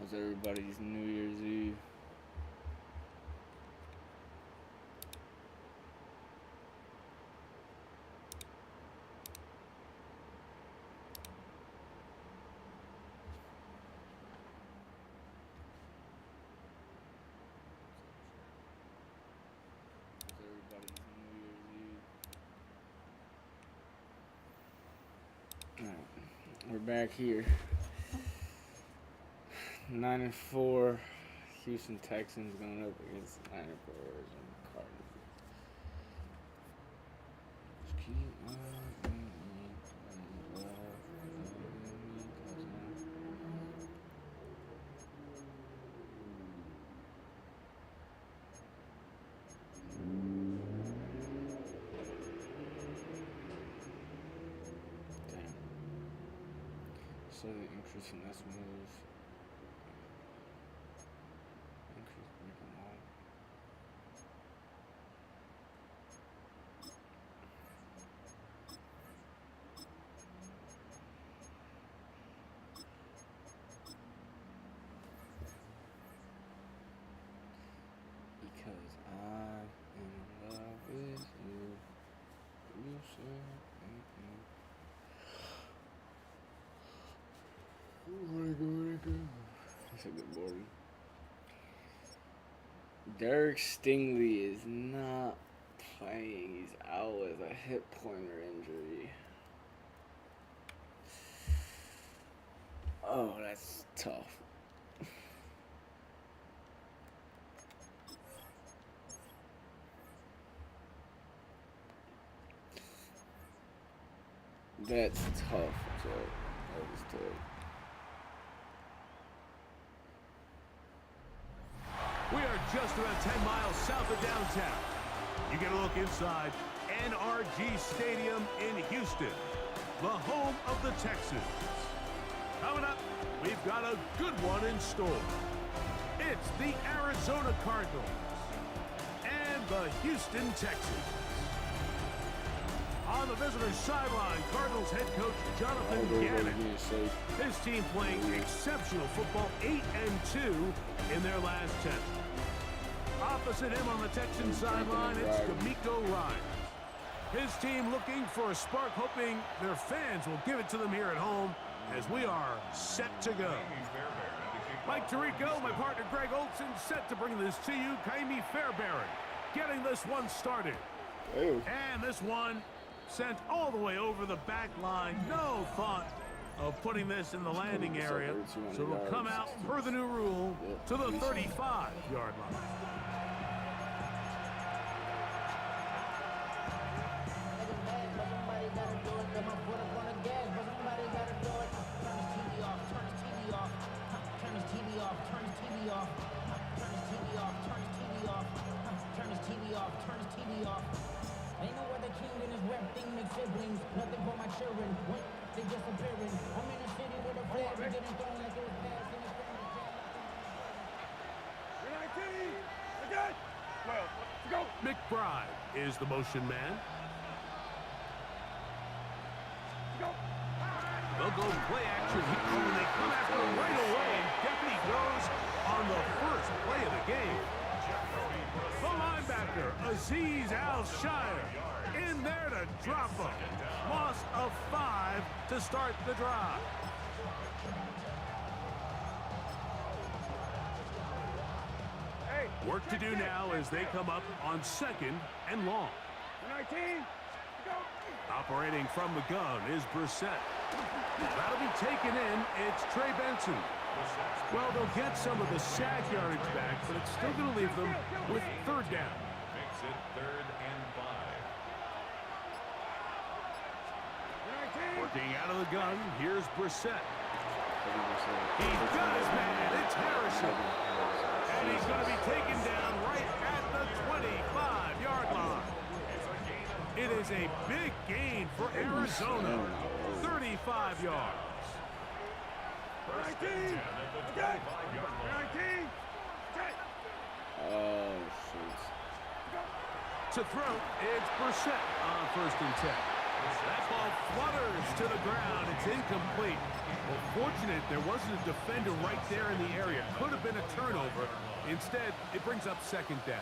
How's everybody's New Year's Eve? We're back here. 9-4 Houston Texans going up against 9-4 Arizona Cardinals. So the increase in this move. Increase break them all. Because I am in love with you. You said That's a good board. Derek Stingley is not playing. He's out with a hip pointer injury. Oh, that's tough. That's tough. So that was tough. We are just about 10 miles south of downtown. You get a look inside NRG Stadium in Houston, the home of the Texans. Coming up, we've got a good one in store. It's the Arizona Cardinals and the Houston Texans. On the visitor's sideline, Cardinals head coach Jonathan Gannon. His team playing exceptional football, 8-2 in their last 10. Opposite him on the Texans sideline, it's D'Amico Ryan. His team looking for a spark, hoping their fans will give it to them here at home as we are set to go. Mike Tirico, my partner Greg Olson, set to bring this to you. Kaimi Fairbairn getting this one started. And this one sent all the way over the back line. No thought of putting this in the landing area. So it'll come out, per the new rule, to the 35-yard line. Ain't no other king in this rap thing makes siblings. Nothing but my children. What? They disappearing. I'm in a city with a flag. We getting thrown like it was past in the Again. Well, let's go. McBride is the motion man. They'll go play action here when they come after him right away. And Deputy goes on the first play of the game. The linebacker, Azeez Al-Shire, in there to drop him. Loss of 5 to start the drive. Work to do now as they come up on 2nd and long. 19, go. Operating from the gun is Brissett. That'll be taken in. It's Trey Benson. Well, they'll get some of the sack yardage back, but it's still going to leave them with 3rd down. Makes it 3rd and 5. Working out of the gun, here's Brissett. He does, man. It's Harrison. And he's going to be taken down right at the 25-yard line. It is a big gain for Arizona. 35 yards. 19. Okay. 19. Okay. Oh, shit. To throw, it's Brissett on 1st and 10. That ball flutters to the ground. It's incomplete. Well, fortunate there wasn't a defender right there in the area. Could have been a turnover. Instead, it brings up second down.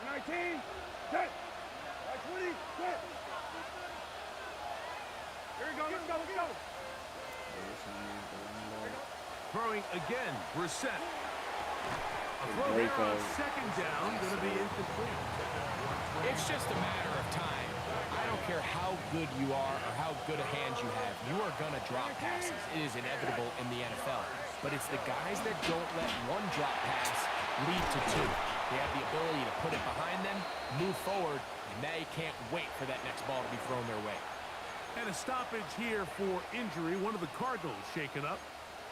19, set. 20, set. Here we go, let's go, let's go. Throwing again, Brissett. A throw there on second down, going to be incomplete. It's just a matter of time. I don't care how good you are or how good a hand you have. You are going to drop passes. It is inevitable in the NFL. But it's the guys that don't let one drop pass lead to two. They have the ability to put it behind them, move forward, and they can't wait for that next ball to be thrown their way. And a stoppage here for injury. One of the Cardinals shaken up.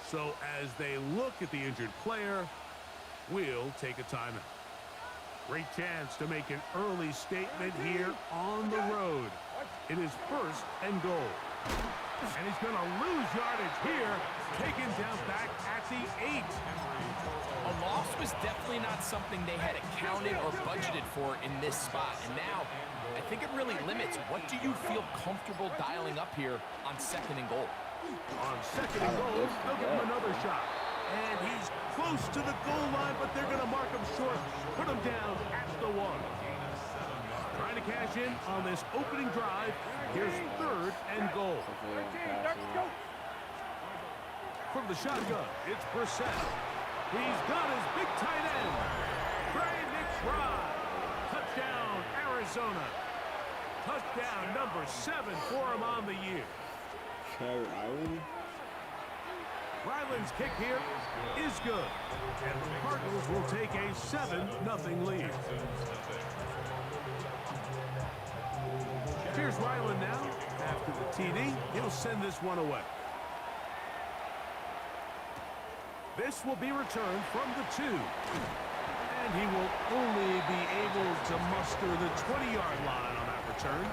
So as they look at the injured player, we'll take a timeout. Great chance to make an early statement here on the road. It is first and goal. And he's going to lose yardage here, taken down back at the 8. A loss was definitely not something they had accounted or budgeted for in this spot. And now, I think it really limits what do you feel comfortable dialing up here on second and goal. On second and goal, they'll give him another shot. And he's close to the goal line, but they're going to mark him short. Put him down at the 1. Trying to cash in on this opening drive. Here's third and goal. From the shotgun, it's Brissett. He's got his big tight end. Great try. Touchdown, Arizona. Touchdown number 7 for him on the year. Ryland's kick here is good. And the Cardinals will take a 7-0 lead. Here's Ryland now. After the TD, he'll send this one away. This will be returned from the 2. And he will only be able to muster the 20-yard line on that return.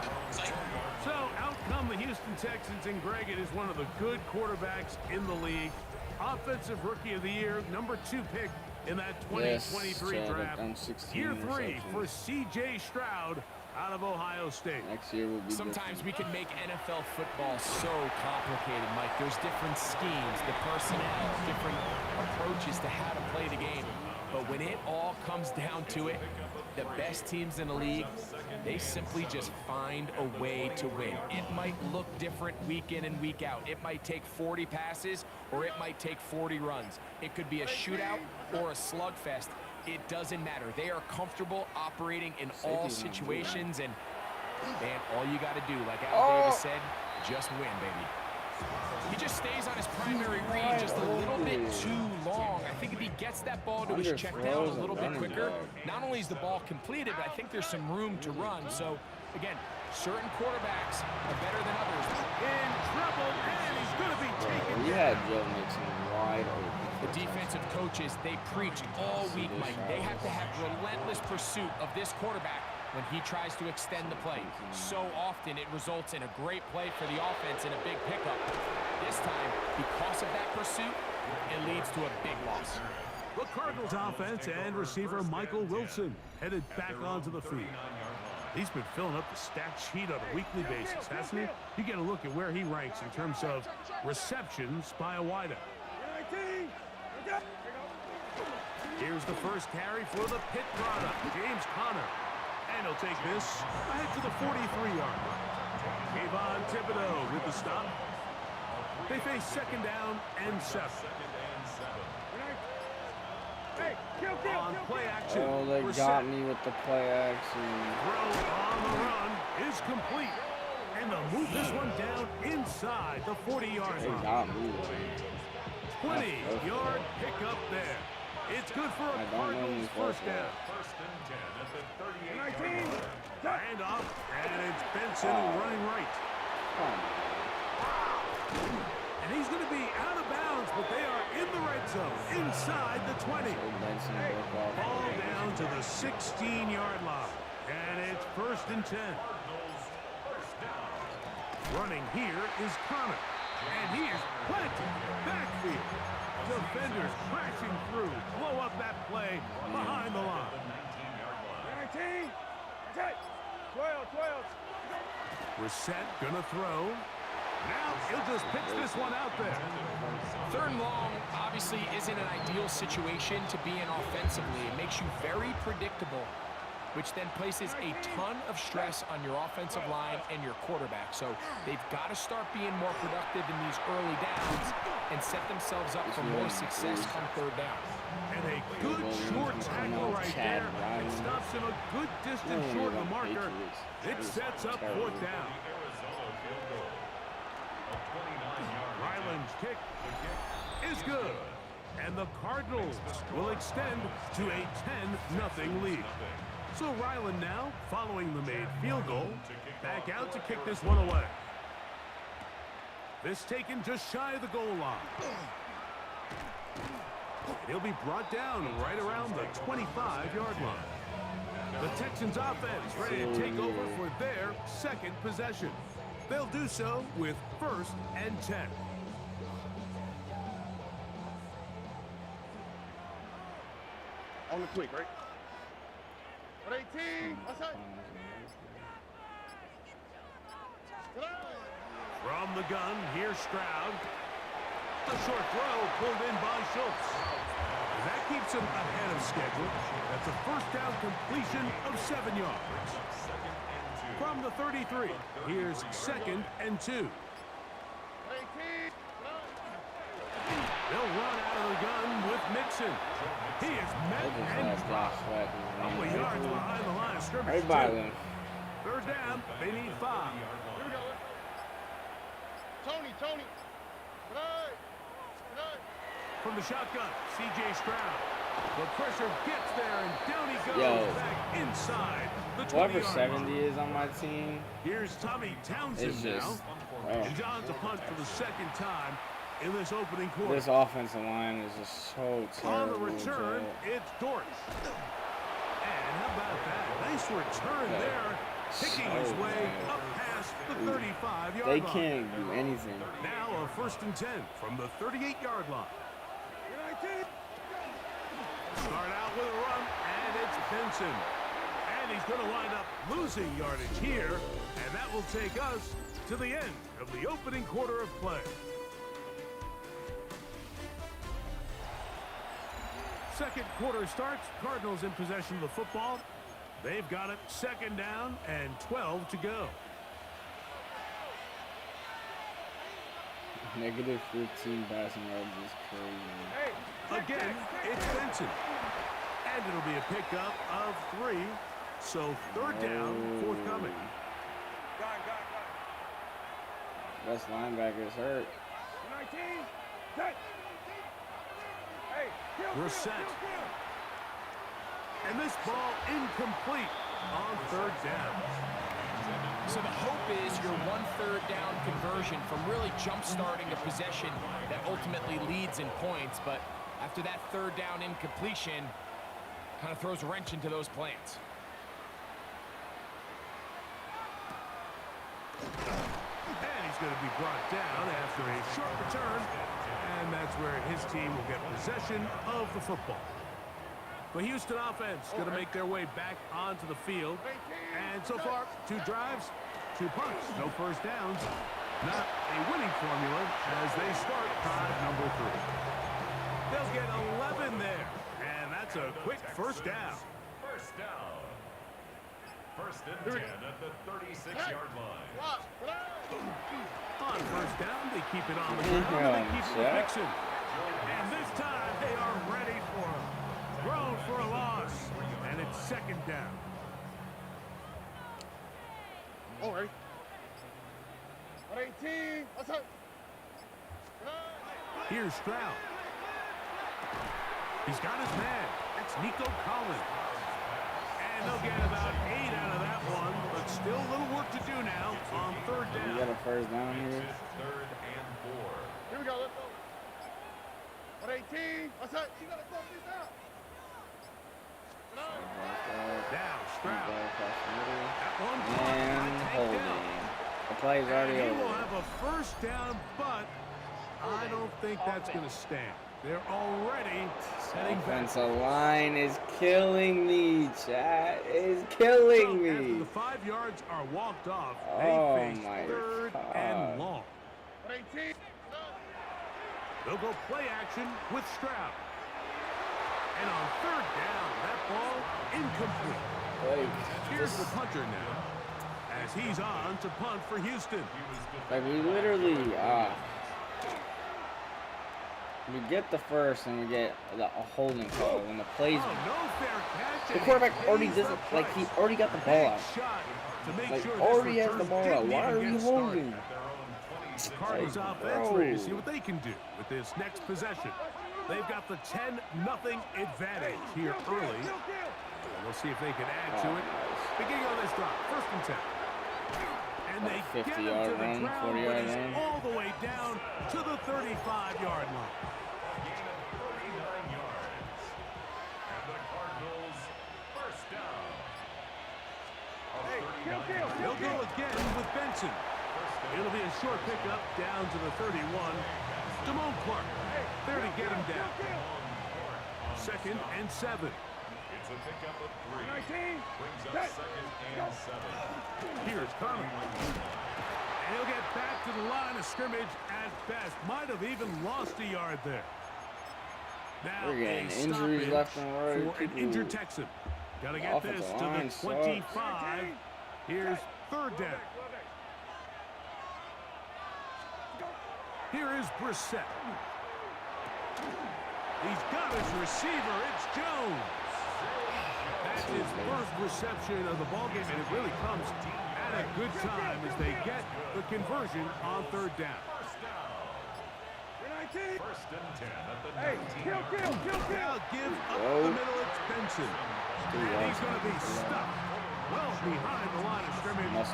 So out come the Houston Texans, and Greg, it is one of the good quarterbacks in the league. Offensive Rookie of the Year, number 2 pick in that 2023 draft. Year 3 for C.J. Stroud out of Ohio State. Next year will be Sometimes we can make NFL football so complicated, Mike. There's different schemes, the personnel, different approaches to how to play the game. But when it all comes down to it, the best teams in the league, they simply just find a way to win. It might look different week in and week out. It might take 40 passes or it might take 40 runs. It could be a shootout or a slugfest. It doesn't matter. They are comfortable operating in all situations, and man, all you got to do, like Al Davis said, just win, baby. He just stays on his primary read just a little bit too long. I think if he gets that ball to his check down a little bit quicker, not only is the ball completed, but I think there's some room to run. So, again, certain quarterbacks are better than others. In trouble, and he's going to be taken. We had Joe Mixon wide open. The defensive coaches, they preach all week, Mike. They have to have relentless pursuit of this quarterback when he tries to extend the play. So often it results in a great play for the offense and a big pickup. This time, because of that pursuit, it leads to a big loss. The Cardinals offense and receiver Michael Wilson headed back onto the field. He's been filling up the stat sheet on a weekly basis, hasn't he? You get a look at where he ranks in terms of receptions by a wideout. Here's the first carry for the Pitt product, James Conner. And he'll take this ahead to the 43-yard line. Kayvon Thibodeau with the stop. They face second down and 7. On play action. Oh, they got me with the play action. Throw on the run is complete. And they'll move this one down inside the 40-yard They line. got me. 20-yard pickup there. It's good for a Cardinals first down. First and 10 at the 38-yard line. Hand off, and it's Benson running right. And he's going to be out of bounds, but they are in the red zone, inside the 20. Ball down to the 16-yard line, and it's first and 10. Running here is Conner, and he is planted backfield. Defenders crashing through, blow up that play behind the line. 19, 10, 12. Brissett gonna throw. Now he'll just pitch this one out there. 3rd and long obviously isn't an ideal situation to be in offensively. It makes you very predictable, which then places a ton of stress on your offensive line and your quarterback. So they've got to start being more productive in these early downs and set themselves up for more success come 3rd down. And a good short tackle right there. It stops him a good distance short of the marker. It sets up 4th down. Ryland's kick is good. And the Cardinals will extend to a 10-0 lead. So Ryland now, following the made field goal, back out to kick this one away. This taken just shy of the goal line. He'll be brought down right around the 25-yard line. The Texans offense ready to take over for their 2nd possession. They'll do so with 1st and 10. On the quick, right? 18. What's that? From the gun, here's Stroud. A short throw pulled in by Schultz. That keeps him ahead of schedule. That's a 1st down completion of 7 yards. From the 33, here's 2nd and 2. They'll run out of the gun with Mixon. He is met and blocked. A couple of yards behind the line of scrimmage. 3rd down, they need 5. Here we go. Tony. From the shotgun, C.J. Stroud. The pressure gets there, and down he goes back inside the 20-yard Whoever 70 is on my team, Here's Tommy Townsend it's just, And John's a punt for the 2nd time in this opening quarter. this offensive line is just so On the terrible. return, it's Dort. And how about that? Nice return there, picking his way up past the 35-yard line. They can't do anything. Now a 1st and 10 from the 38-yard line. Start out with a run, and it's Benson. And he's going to wind up losing yardage here, and that will take us to the end of the opening quarter of play. Second quarter starts. Cardinals in possession of the football. They've got it 2nd down and 12 to go. Negative 15 passing yards is crazy. Again, it's Benson. And it'll be a pickup of 3. So 3rd down, forthcoming. Best linebackers hurt. 19. Set. Hey, Reset. And this ball incomplete on 3rd down. So the hope is your 1/3 down conversion from really jump-starting a possession that ultimately leads in points. But after that 3rd down incompletion, kind of throws a wrench into those plans. And he's going to be brought down after a short return. And that's where his team will get possession of the football. The Houston offense going to make their way back onto the field. And so far, 2 drives, 2 punts, no 1st downs. Not a winning formula as they start drive number 3. They'll get 11 there. And that's a quick 1st down. 1st down. 1st and 10 at the 36-yard line. On 1st down, they keep it on the ground. They keep it mixing. And this time, they are ready for him. Thrown for a loss. And it's 2nd down. All right. 18. What's up? Here's Stroud. He's got his man. It's Nico Collins. And they'll get about 8 out of that one, but still a little work to do now on 3rd down. You got a 1st down here. 3rd and 4. Here we go. Let's go. 18. What's up? You gotta close this out. Now Stroud. That one And holding. The play's already He will over. have a 1st down, but I don't think that's going to stand. They're already heading back. Offensive line is killing me, chat. It's killing So after me. the 5 yards are walked off, Oh they face my 3rd God. and long. 19. They'll go play action with Stroud. And on third down, that ball incomplete. Here's the punter now, as he's on to punt for Houston. Like, we literally, we get the first and we get a holding call when the plays. Oh, no fair catch. The quarterback already doesn't, like, he already got the ball out. Like, already has the ball out. Why are we holding? Cardinals offense ready to see what they can do with this next possession. They've got the 10-0 advantage here early. And we'll see if they can add to it. Beginning on this drive, 1st and 10. And they get him to the ground, but he's all the way down to the 35-yard line. Gain of 39 yards. And the Cardinals first down. They'll go again with Benson. It'll be a short pickup down to the 31. Damone Clark there to get him down. 2nd and 7. It's a pickup of 3. 19. Brings up 2nd and 7. Here's Connor. And he'll get back to the line of scrimmage at best. Might have even lost a yard there. Now We're getting a injuries stoppage left and right. for an injured Texan. Got to get this to the 25. Here's 3rd down. Here is Brissett. He's got his receiver. It's Jones. That's his first reception of the ballgame, and it really comes at a good time as they get the conversion on 3rd down. First and 10 at the 19. Now give up the middle. It's Benson. And he's going to be stuck well behind the line of scrimmage. A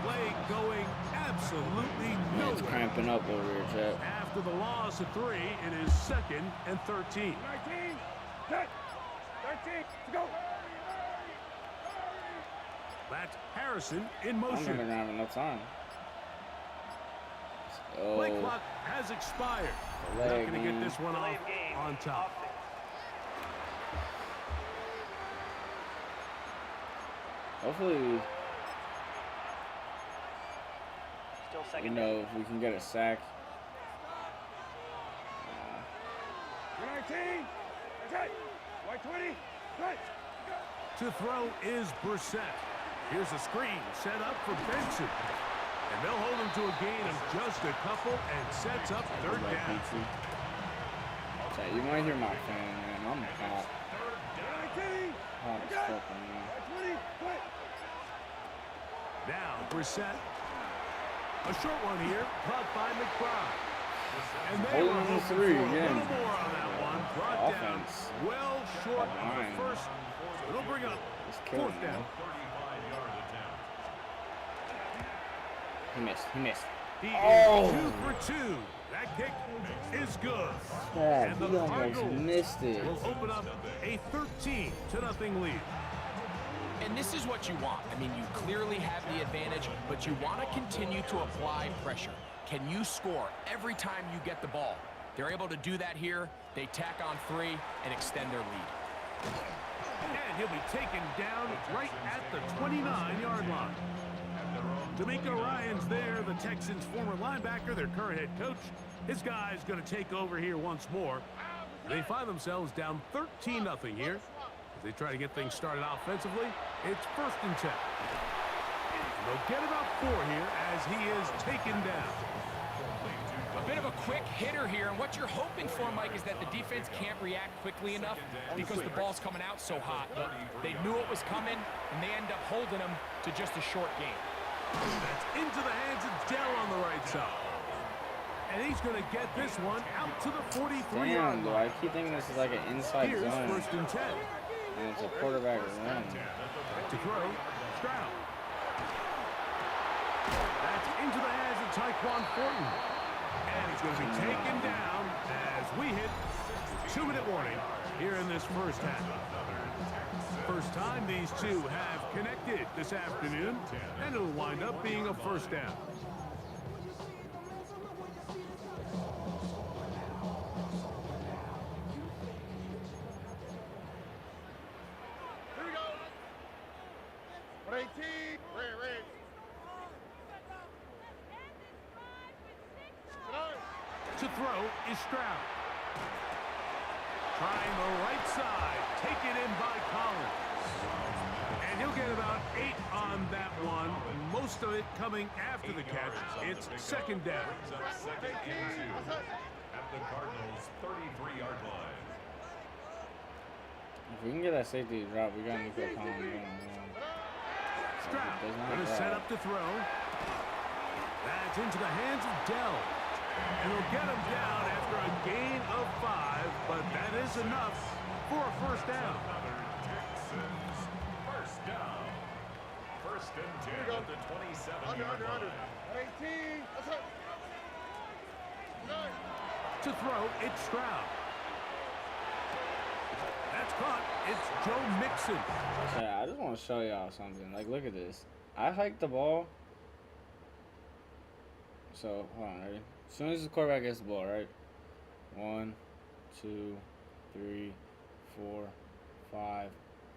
play going absolutely nowhere. It's cramping up over here, Chet. After the loss of 3, it is 2nd and 13. 19. Set. 13. Go. That's Harrison in I'm not motion. gonna have enough time. Play clock has expired. Not going to get this one off on top. Hopefully, Still you second. know, if we can get a sack. 19. Set. White 20. Set. To throw is Brissett. Here's a screen set up for Benson. And they'll hold him to a gain of just a couple and sets up 3rd down. Chet, you might hear my fan, man. I'm hot. 19. Hot as fuck right now. White 20. Quit. Now Brissett. A short one here, caught by McBride. And they Holding were on to hoping 3 for a again. little more on that one. Brought down Offense. well short of the Behind. first. It'll bring up He's killing 4th down. 35-yard attempt. He missed. He missed. He Oh. is 2 for 2. That kick is good. Yeah, And the he almost Cardinals missed it. will open up a 13-0 lead. And this is what you want. I mean, you clearly have the advantage, but you want to continue to apply pressure. Can you score every time you get the ball? They're able to do that here. They tack on 3 and extend their lead. And he'll be taken down right at the 29-yard line. D'Amico Ryan's there, the Texans' former linebacker, their current head coach. His guy's going to take over here once more. They find themselves down 13-0 here. As they try to get things started offensively, it's 1st and 10. And they'll get about 4 here as he is taken down. A bit of a quick hitter here, and what you're hoping for, Mike, is that the defense can't react quickly enough because the ball's coming out so hot. But they knew it was coming, and they end up holding them to just a short gain. That's into the hands of Dell on the right side. And he's going to get this one out to the 43-yard Damn, though, line. I keep thinking this is like an inside Here's zone. 1st and 10. And it's a quarterback run. Back to throw, Stroud. That's into the hands of Tyquan Thornton. And he's going to be taken down as we hit 2-minute warning here in this first half. First time these two have connected this afternoon, and it'll wind up being a 1st down. Here we go. 118. Red. 9. To throw is Stroud. Trying the right side. Taken in by Collins. And he'll get about 8 on that one. Most of it coming after the catch. It's second down. Second and 2 at the Cardinals' 33-yard line. If we can get that safety drop, we got Nico Collins. Stroud going to set up to throw. That's into the hands of Dell. And he'll get him down after a gain of 5, but that is enough for a first down. Texans first down. First and 10 at the 27-yard line. 18. That's it. To throw, it's Stroud. That's caught. It's Joe Mixon. Yeah, I just want to show y'all something. Like, look at this. I hiked the ball. So, hold on, ready? As soon as the quarterback gets the ball, right? 1, 2, 3, 4, 5.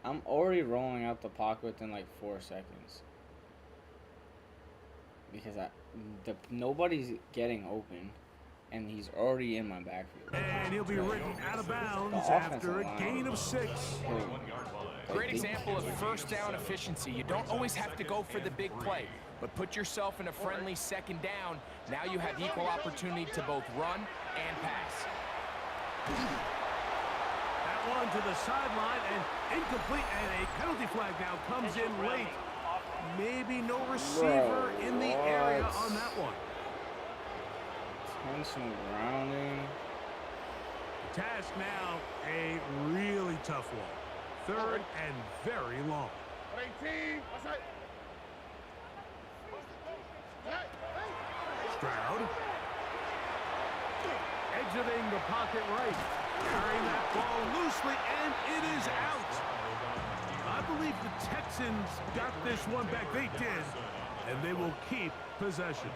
I'm already rolling out the pocket within like 4 seconds. Because nobody's getting open. And he's already in my backfield. And he'll be written out of bounds after a gain of 6. Great example of first down efficiency. You don't always have to go for the big play, but put yourself in a friendly second down. Now you have equal opportunity to both run and pass. That one to the sideline and incomplete, and a penalty flag now comes in late. Maybe no receiver in the area on that one. Intentional grounding. The task now, a really tough one. Third and very long. 18. That's it. Stroud. Exiting the pocket right. Carrying that ball loosely, and it is out. I believe the Texans got this one back. They did, and they will keep possession.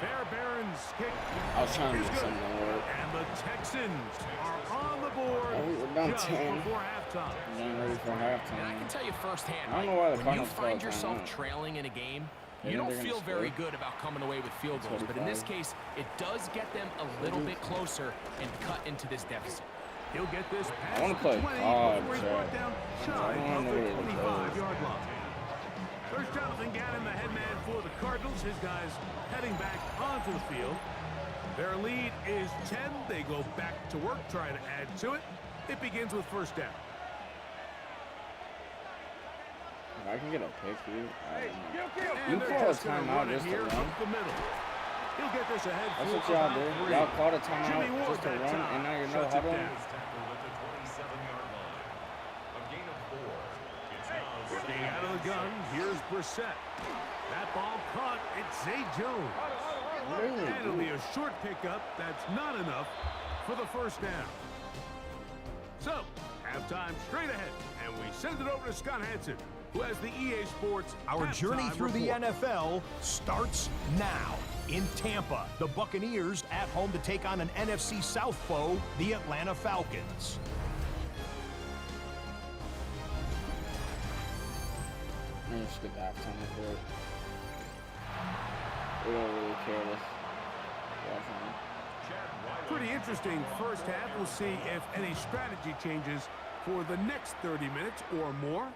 Bear Barron's kick I was trying to is get good. something to work. And the Texans are on the board we're down just 10. before halftime. Getting ready for And I can halftime. tell you firsthand, I don't know why the when you Cardinals find called yourself timeout. trailing in a game, They you think don't they're feel gonna very score. good about coming away with field goals. But in this 45. case, it does get them a little bit closer and cut into this deficit. He'll get this past wanna the play 20 God, before he's Chad. brought down I shy don't of know the where to go. 25-yard line. There's Jonathan Gannon, the head man for the Cardinals. His guys heading back onto the field. Their lead is 10. They go back to work, trying to add to it. It begins with first down. If I can get a pick here, I don't know. And You they're call a just gonna timeout run it just to here run? up the middle. He'll get this ahead That's for what y'all about do. 3. Y'all called a Jimmy timeout Ward just to that run, time and now you're no shuts it huddle. down. Tackled at the 27-yard line. A gain of 4. It's now Working out of the gun, here's Brissett. That ball caught. It's Zay Jones. Really? And it'll be a short pickup. That's not enough for the first down. So, halftime straight ahead, and we send it over to Scott Hansen, who has the EA Sports Our journey halftime through report. the NFL starts now. In Tampa, the Buccaneers at home to take on an NFC South foe, the Atlanta Falcons. Let me just get the halftime report. We don't really care. Let's watch on. Pretty interesting first half. We'll see if any strategy changes for the next 30 minutes or more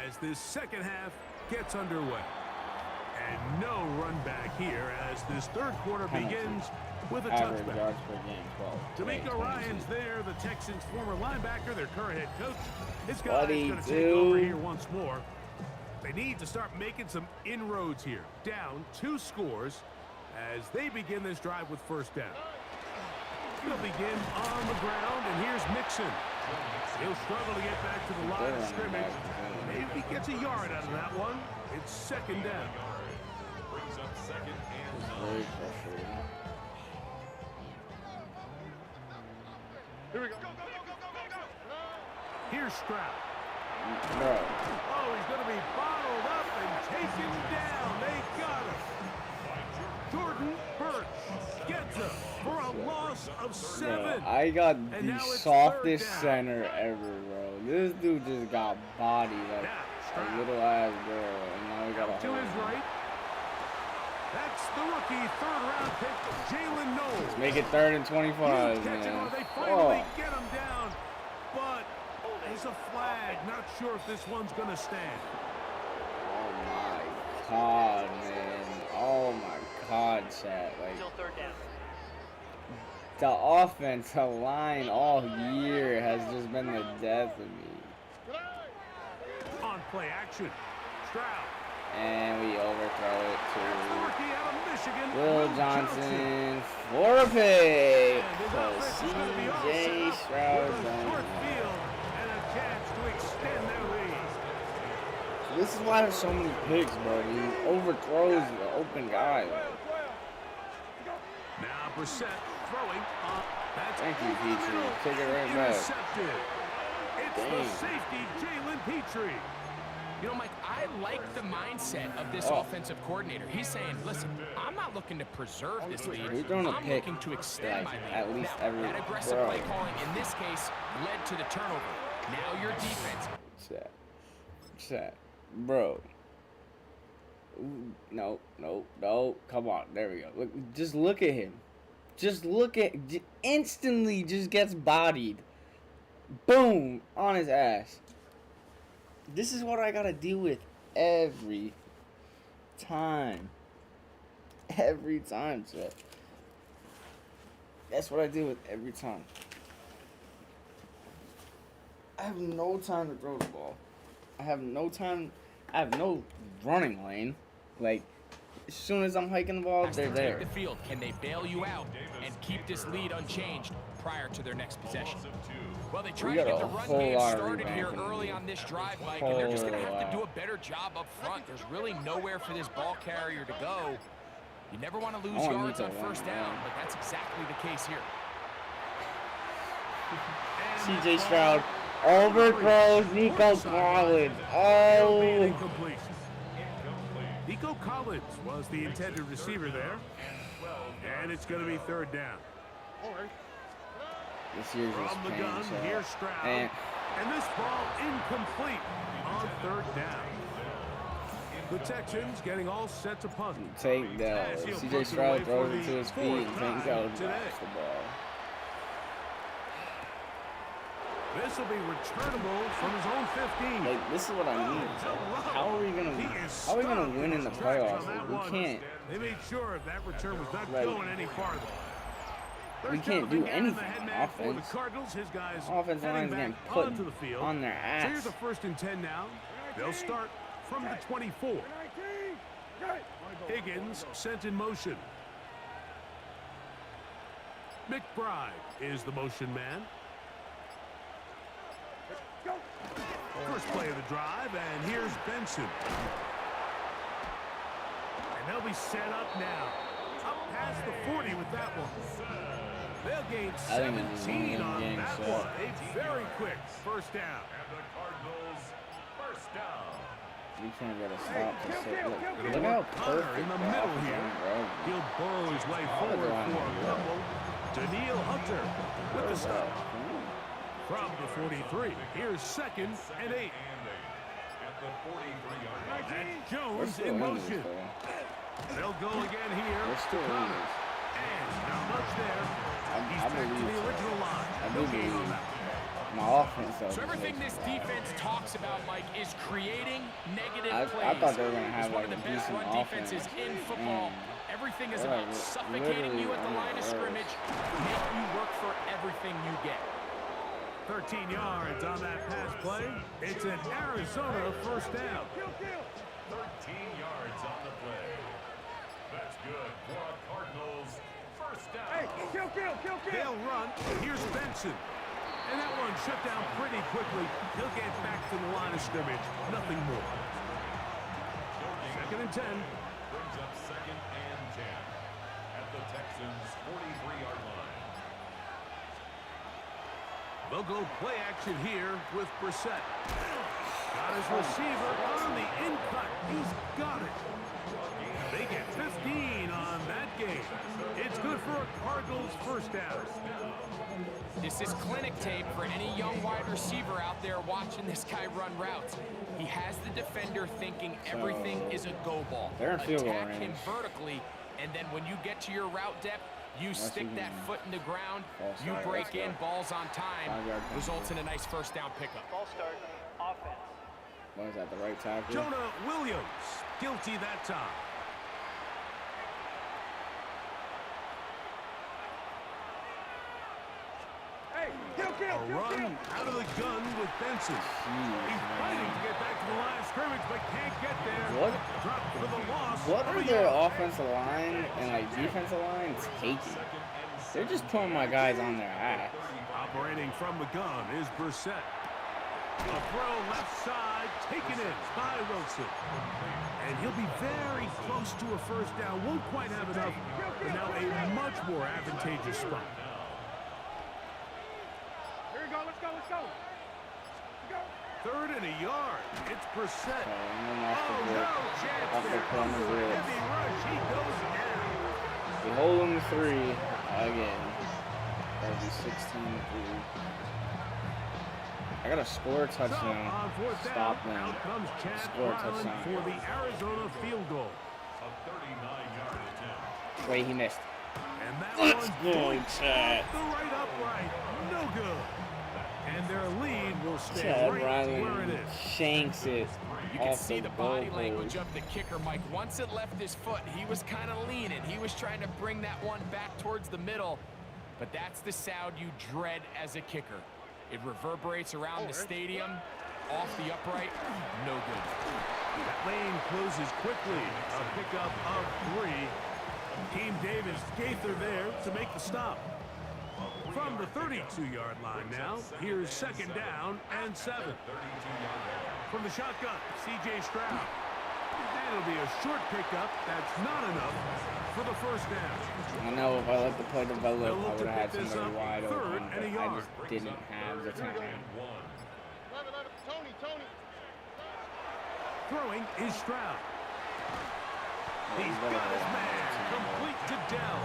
as this second half gets underway. And no run back here as this third quarter begins with a Average touchback. yards per game, 12. D'Amico 22. Ryan's there, the Texans' former linebacker, their current head coach. His guy is going to take 22. over here once more. They need to start making some inroads here. Down 2 scores as they begin this drive with first down. He'll begin on the ground, and here's Mixon. He'll struggle to get back to the line of scrimmage. Maybe he gets a yard out of that one. It's second down. brings up second and 9. Very frustrating. Here we go. Go, go, go, go, go, go, go. Here's Stroud. Bro, Oh, he's going to be bottled up and taken down. They got him. Jordan Birch gets him for a loss of 7. bro, I got And the now it's softest third down. center ever, bro. This dude just got bodied like Now, a Stroud little ass girl, and now we got a to his right. That's the rookie third-round pick, Jalen Knowles. Make it 3rd and 25, Huge catch, man. and they finally get him down, but there's a flag. Not sure if this one's going to stand. Oh my God, man. Oh my God, chat. Like, Still 3rd down. the offensive line all year has just been the death of me. On play action, Stroud. And we overthrow it There's the to rookie out of Michigan, Will Johnson for a pick. And his So offense is going to be all set CJ up Stroud with a going short home. field and a chance to extend their lead. This is why there's so many picks, bro. He overthrows the open guy. Now Brissett throwing. That's Thank you, over the Petrie. middle. Take it right back. Intercepted. It's the Dang. safety, Jalen Petrie. You know, Mike, I like the mindset of this offensive coordinator. He's saying, listen, I'm not looking to preserve this lead. We're throwing a I'm pick looking to extend like my lead. at least now, every that aggressive throw. play calling, in this case, led to the turnover. Now your defense. Chat. Bro. Ooh, no. Come on. There we go. Look, just look at him. Instantly just gets bodied. Boom. On his ass. This is what I gotta deal with every time. Every time, chat. That's what I deal with every time. I have no time to throw the ball. I have no running lane. Like, as soon as I'm hiking the ball, Has they're to there. take the field. Can they bail you out and keep this lead unchanged prior to their next possession? Well, they tried to got get the a run whole game lot of started here rebounding. early on this drive, Mike, and they're just going to have to Whole do a better job up front. There's really nowhere for this ball carrier to go. You never want to lose I want yards on Nico first running down, around. but that's exactly the case here. CJ Stroud overthrows Nico Collins. Oh. Incomplete. Nico Collins was the intended receiver there. And it's going to be 3rd down. This year's just From the pain, gun, so. here's Stroud. And And this ball incomplete on 3rd down. The Texans getting all set to punt. take the As he'll CJ punt it Stroud away throws for it to the his feet and fourth Tank time goes today. drops the ball. This will be returnable from his own 15. Like, this is what I need. How are we He gonna is win in the stuck in his playoffs? tracks on Like, that one. we can't. They made sure that return was not Right. going any farther. We There's can't do Jonathan Gannon, the anything head on man for the offense. Cardinals. His guys Offensive heading line's back getting put onto the field. on their So here's ass. a 1st and 10 now. They'll start from the 24. Higgins sent in motion. McBride is the motion man. First play of the drive, and here's Benson. And they'll be set up now. Up past the 40 with that one. They'll gain I think this is 17 one of on them that games, one. A very quick 1st down. And the Cardinals, 1st down. We can't get a stop to sit. Look It'll how work Hunter perfect in the the middle offensive here. line, bro. He'll burrow his way forward for a couple. Daniil Hunter with the stop. From the 43, here's 2nd and 8. At the 43-yard line. And We're Jones still in in this, motion. though. They'll go again here. We're still in this. And not much there. He's I back to believe the so. original line. I No do gain on believe. that. My offense, though. So everything this defense talks about, Mike, is creating negative I plays. thought they were gonna have It's one like of a the best decent run offense. defenses in football. Everything is They're about like suffocating you at the line of literally scrimmage, make you work for everything you get. 13 yards on that pass play. It's an Arizona 1st down. 13 yards on the play. That's good for a Cardinals 1st down. They'll run. Here's Benson. And that one shut down pretty quickly. He'll get back to the line of scrimmage. Nothing more. 2nd and 10. Brings up 2nd and 10 at the Texans' 43-yard line. They'll go play action here with Brissett. Got his receiver on the in-cut. He's got it. They get 15 on that game. It's It's good for a Cardinals first down. This is clinic tape for any young wide receiver out there watching this guy run routes. He has the defender thinking everything is a go ball. They're in field goal Attack him range. vertically, and then when you get to your route depth, you stick that foot in the ground, False you start. break in, balls on time, 5-yard results in a nice first down pickup. Ball start. Offense. What is that, the right tackle? Jonah Williams, guilty that time. A run out of the gun with Benson. He's fighting to get back to the line of scrimmage, but can't get there. What? Dropped for the loss. What are their offensive line and like defensive line taking? They're just putting my guys on their ass. Operating from the gun is Brissett. A throw left side, taken in by Wilson. And he'll be very close to a first down. Won't quite have enough, but now a much more advantageous spot. Here we go. Let's go. Let's go. Third and a yard. It's Brissett. Off No chance the there. corner ribs. Heavy rush. He goes down. We hold them 3 again. That'll be 16-3. I gotta score a touchdown. On fourth down, Stop them. out comes Chad Score a Brown touchdown. for the Arizona field goal. A 39-yard attempt. Wait, he missed. And that Let's one go, points Chad. off the right upright. No good. And their lead will stay Chad right where it Ryland is. shanks it. You can off see the body goalpost. language of the kicker, Mike. Once it left his foot, he was kind of leaning. He was trying to bring that one back towards the middle. But that's the sound you dread as a kicker. It reverberates around the stadium, off the upright, no good. That lane closes quickly. A pickup of 3. Team Davis Gaither there to make the stop. From the 32-yard line now, here's second down and 7. From the shotgun, C.J. Stroud. And it'll be a short pickup. That's not enough for the first down. I know if I let the play develop, They'll I look would to have had pick this somebody up wide third open, and a but I yard. just didn't have the time. Tony. Throwing is Stroud. He's got his man complete to Dell.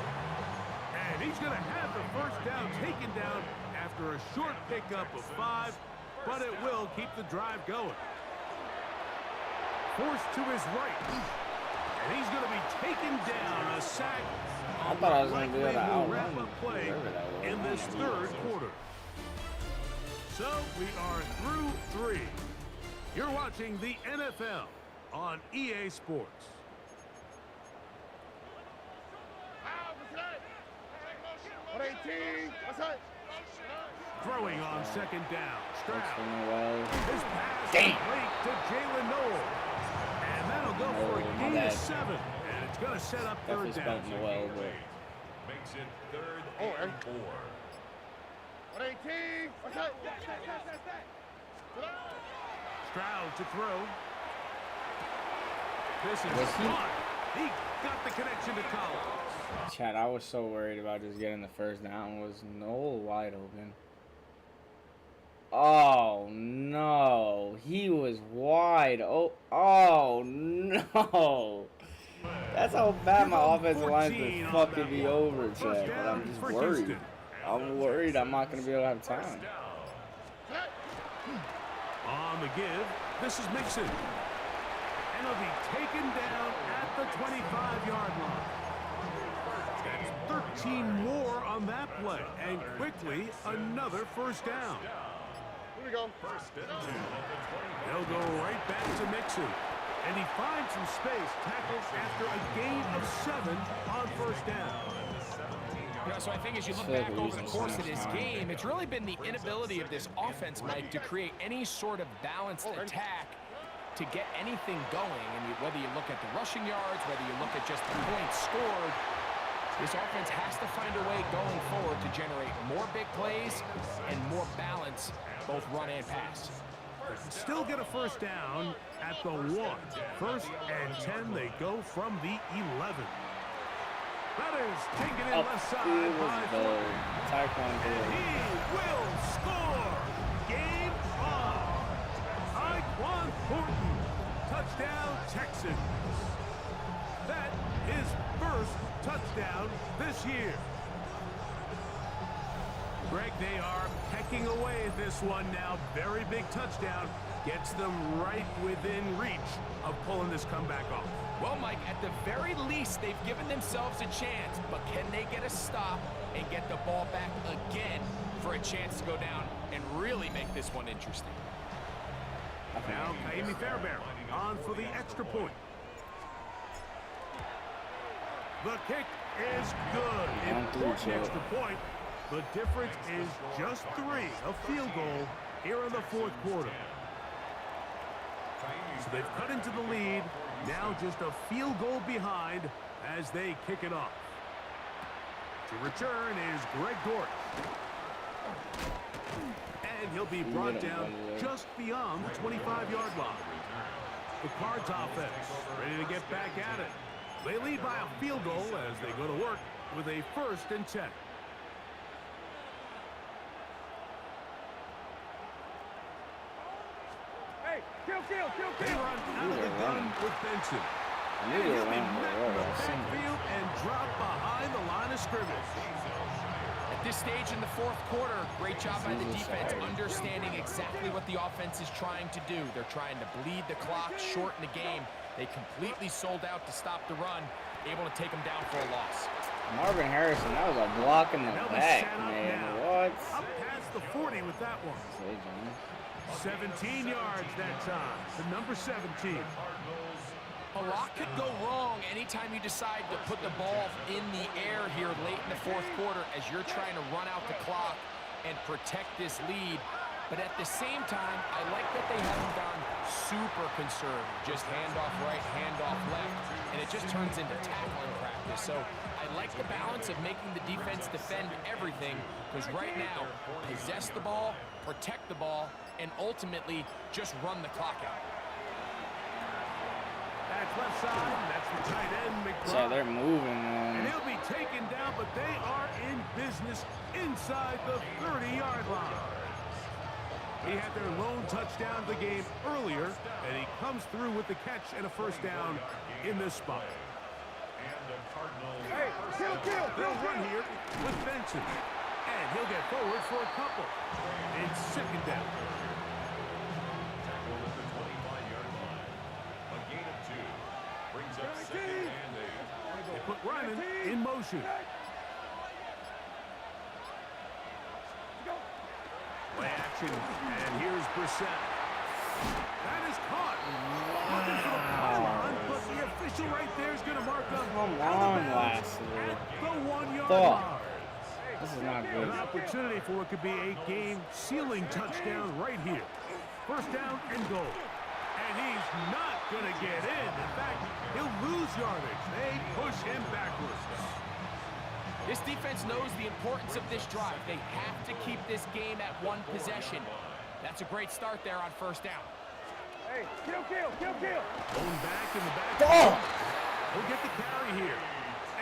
And he's going to have the first down taken down after a short pickup of 5, but it will keep the drive going. Forced to his right. And he's going to be taken down. A sack. I thought I was going to be able to Likely will wrap outrun up play whoever that was. in this third quarter. So we are through 3. You're watching the NFL on EA Sports. 118. What's that? Throwing on second down. Stroud. Well, His pass Damn. complete to Jalen Noel. And that'll go for a my gain bad. of 7. And it's going to set up definitely third down. spelled Noel, but Makes it 3rd and 4. 118. What's that? Stroud to throw. This is Was he- caught. He got the connection to Collins. Chad, I was so worried about just getting the first down. Was Noel wide open? Oh no, he was wide. Oh no. That's how bad my offensive line is fucking be over, Chad. But I'm just worried. I'm worried I'm not gonna be able to have time. On the give, this is Mixon. And he'll be taken down at the 25-yard line. That's 13 more on that play. And quickly, another first down. Here we go. They'll go right back to Mixon. And he finds some space, tackles after a gain of 7 on first down. Yeah, so I think as you look feel like back we're over the losing so course of much this time. game, it's really been the inability of this offense, Mike, to create any sort of balanced attack to get anything going. And whether you look at the rushing yards, whether you look at just the points scored, this offense has to find a way going forward to generate more big plays and more balance, both run and pass. Still get a first down at the 1. First and 10, they go from the 11. That is taken in left side by Field, Tyquan And Hill. he will score. Game on. Tyquan Thornton. Touchdown, Texans. That his first touchdown this year. Greg, they are pecking away at this one now. Very big touchdown. Gets them right within reach of pulling this comeback off. Well, Mike, at the very least, they've given themselves a chance, but can they get a stop and get the ball back again for a chance to go down and really make this one interesting? Now, Kaimi Fairbairn on for the extra point. The kick is good. Important extra point. The difference is just 3, a field goal here in the fourth quarter. So they've cut into the lead. Now just a field goal behind as they kick it off. To return is Greg Dortch. And he'll be brought down just beyond the 25-yard line. The Cards offense ready to get back at it. They lead by a field goal as they go to work with a 1st and 10. Hey, kill. They run out of the gun with Benson. I knew they were running the road. I was seeing it. Backfield and drop behind the line of scrimmage. At this stage in the fourth quarter, great job by the defense understanding exactly what the offense is trying to do. They're trying to bleed the clock, shorten the game. They completely sold out to stop the run, able to take them down for a loss. Marvin Harrison, that was a block in the back, man. What? Up past the 40 with that one. 17 yards that time to number 17. A lot could go wrong anytime you decide to put the ball in the air here late in the fourth quarter as you're trying to run out the clock and protect this lead. But at the same time, I like that they haven't gone super conservative. Just handoff right, handoff left, and it just turns into tackling practice. So I like the balance of making the defense defend everything, because right now, possess the ball, protect the ball, and ultimately just run the clock out. That's left side. That's the tight end, McBride. So they're moving, And man. he'll be taken down, but they are in business inside the 30-yard line. He had their lone touchdown of the game earlier, and he comes through with the catch and a 1st down in this spot. Hey, kill. They'll run here with Benson. And he'll get forward for a couple. It's 2nd down. Tackle at the 25-yard line. A gain of 2. Brings up 2nd and 8. They put Ryman in motion. Play action, and here's Brissett. That is caught. Looking for the pylon, but the official right there is going to mark up Come out of on, bounds Lashley. at the 1-yard Fuck. line. This is not good. An opportunity for what could be a game-sealing touchdown right here. 1st down and goal. And he's not going to get in. In fact, he'll lose yardage. They push him backwards. This defense knows the importance of this drive. They have to keep this game at 1 possession. That's a great start there on 1st down. Hey, kill. Going back in the back. Oh! He'll get the carry here.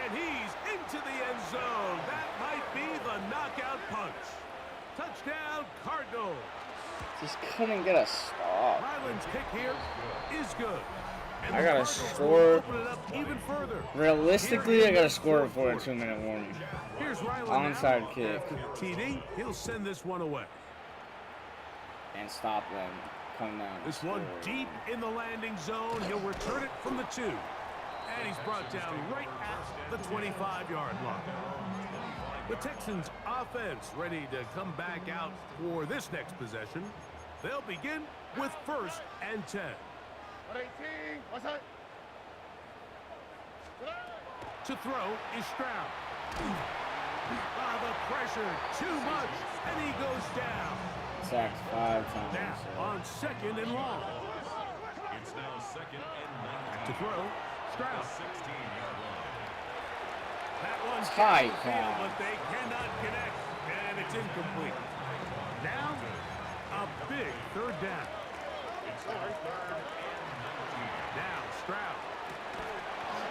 And he's into the end zone. That might be the knockout punch. Touchdown, Cardinals. Just couldn't get a stop. Ryland's kick here is good. And I the gotta Cardinals score. will open it up even further. Realistically, Here I gotta is score the before a fourth 2-minute warning. Here's Ryland Onside now. kick. After TD, he'll send this one away. And stop them. Come down. This one deep in the landing zone. He'll return it from the 2. And he's brought down right at the 25-yard line. The Texans offense ready to come back out for this next possession. They'll begin with 1st and 10. 118. What's that? To throw is Stroud. The pressure too much, and he goes down. Sacked 5 times. Now on 2nd and long. It's now 2nd and 19. To throw, Stroud. 16-yard line. That one's Tight downfield, pass. but they cannot connect, and it's incomplete. Now, a big 3rd down. It's now 3rd and 19. Now Stroud.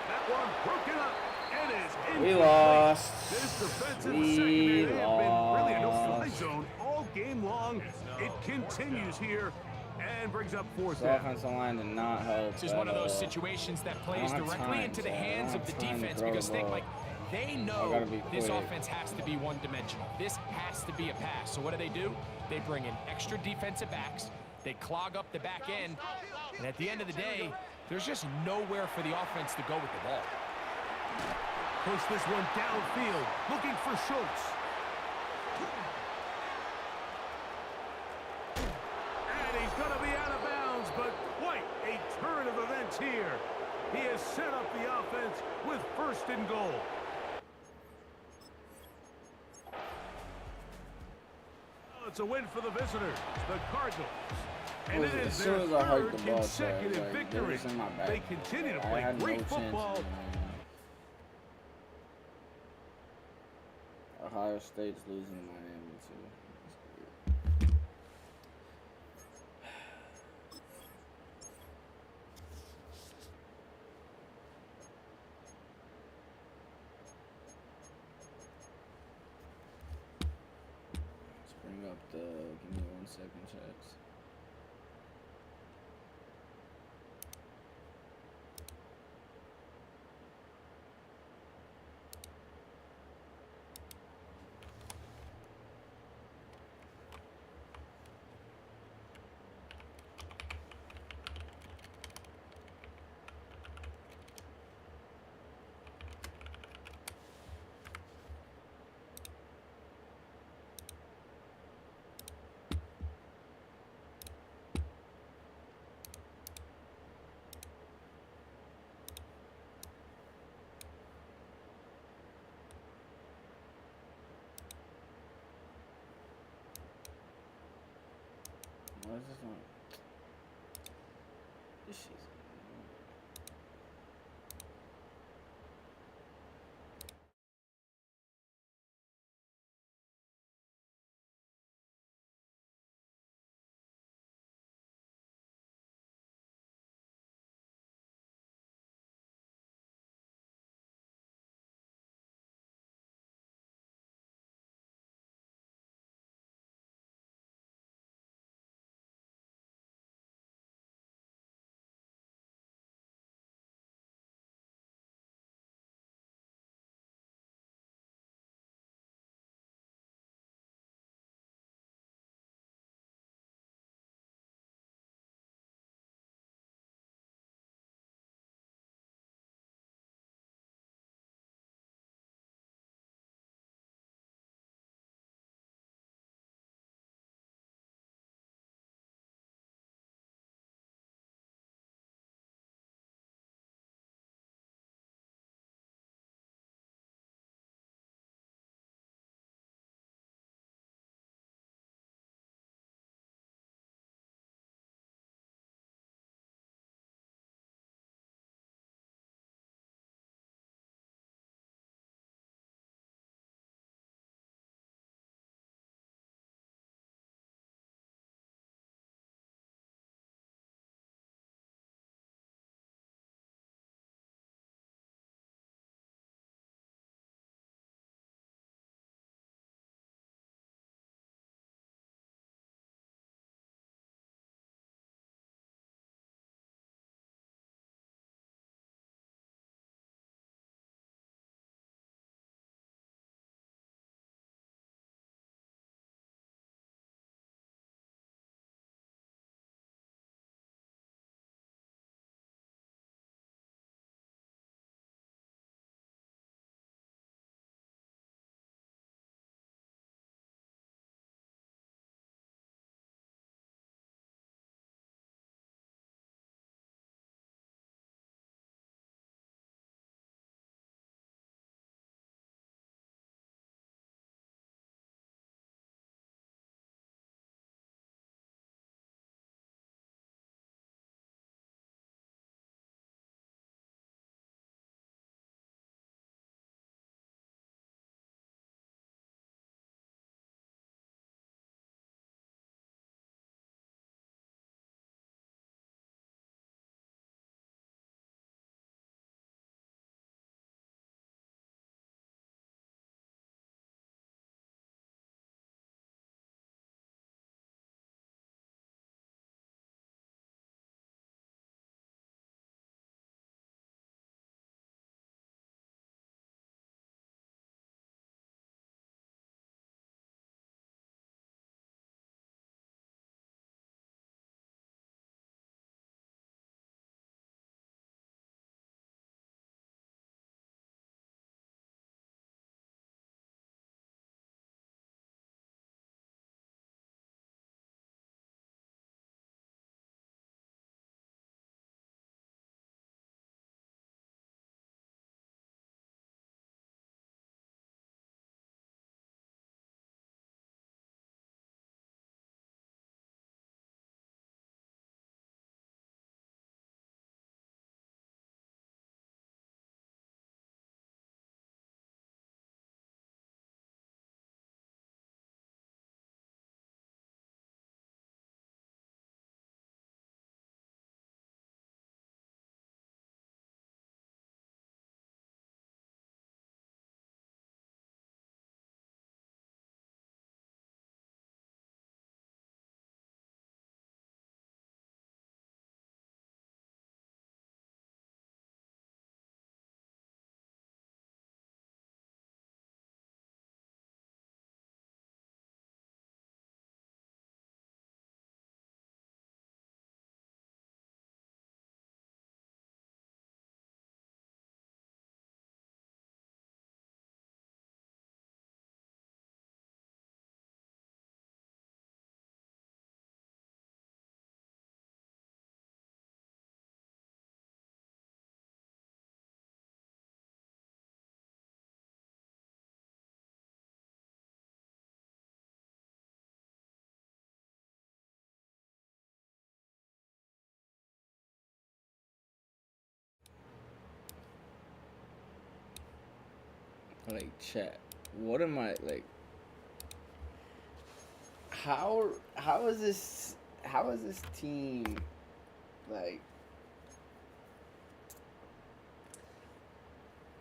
That one broken up and is incomplete. We lost. This defensive We secondary, they have been really a no-fly lost. zone all game long. It continues here And brings up fourth The down. offensive line did not help. This is one of those situations that plays directly into the hands of the defense because think like they know this offense has to be one-dimensional. This has to be a pass. So what do? They bring in extra defensive backs. They clog up the back end. And at the end of the day, there's just nowhere for the offense to go with the ball. Push this one downfield, looking for Schultz. And he's going to be out of bounds, but quite a turn of events here. He has set up the offense with first and goal. It's a win for the visitors, the Cardinals. And it is their third consecutive victory. They continue to play great football. Ohio State's losing to Miami too. Let's bring up the. Give me 1 second, checks. Why is this one? This shit's Like, chat. What am I, like... How is this team, like...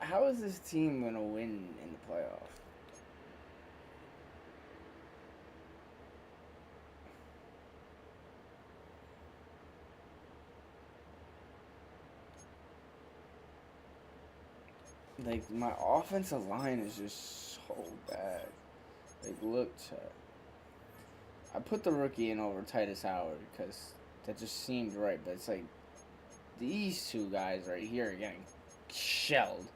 How is this team gonna win in the playoffs? Like, my offensive line is just so bad. Like, look, chat. I put the rookie in over Titus Howard because that just seemed right, but it's like these two guys right here are getting shelled.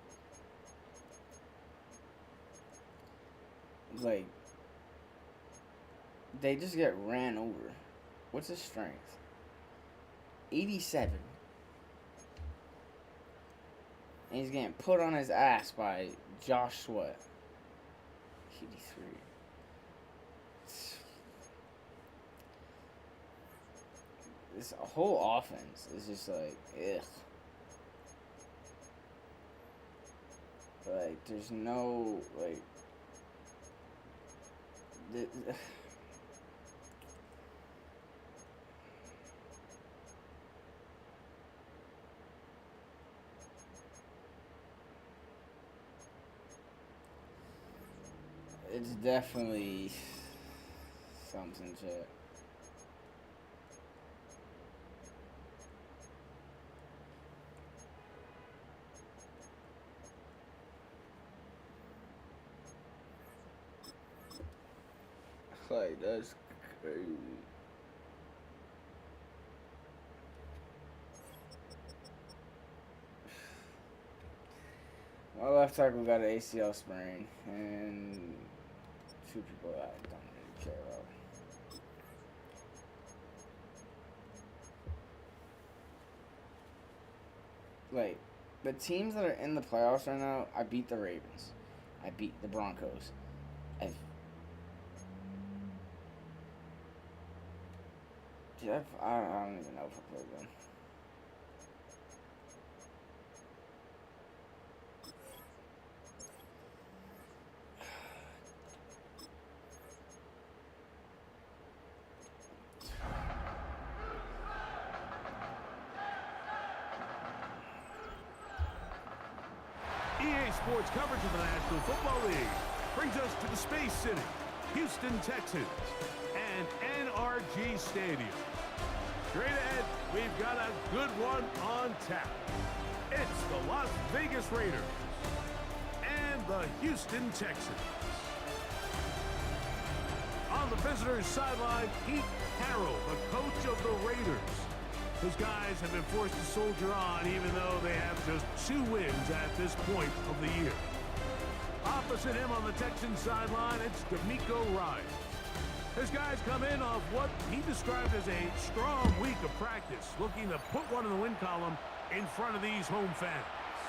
Like, they just get ran over. What's his strength? 87. And he's getting put on his ass by Josh Sweat. 83. This whole offense is just like, ugh. Like, there's no, like... It's definitely something, chat. Like, that's crazy. My left tackle got an ACL sprain, and two people that I don't really care about. Like, the teams that are in the playoffs right now, I beat the Ravens. I beat the Broncos. I don't even know if I played them. EA Sports coverage of the National Football League brings us to the Space City, Houston Texans, and NRG Stadium. Straight ahead, we've got a good one on tap. It's the Las Vegas Raiders and the Houston Texans. On the visitors' sideline, Pete Carroll, the coach of the Raiders. Those guys have been forced to soldier on even though they have just 2 wins at this point of the year. Opposite him on the Texans sideline, it's D'Amico Ryan. His guys come in off what he described as a strong week of practice, looking to put one in the win column in front of these home fans.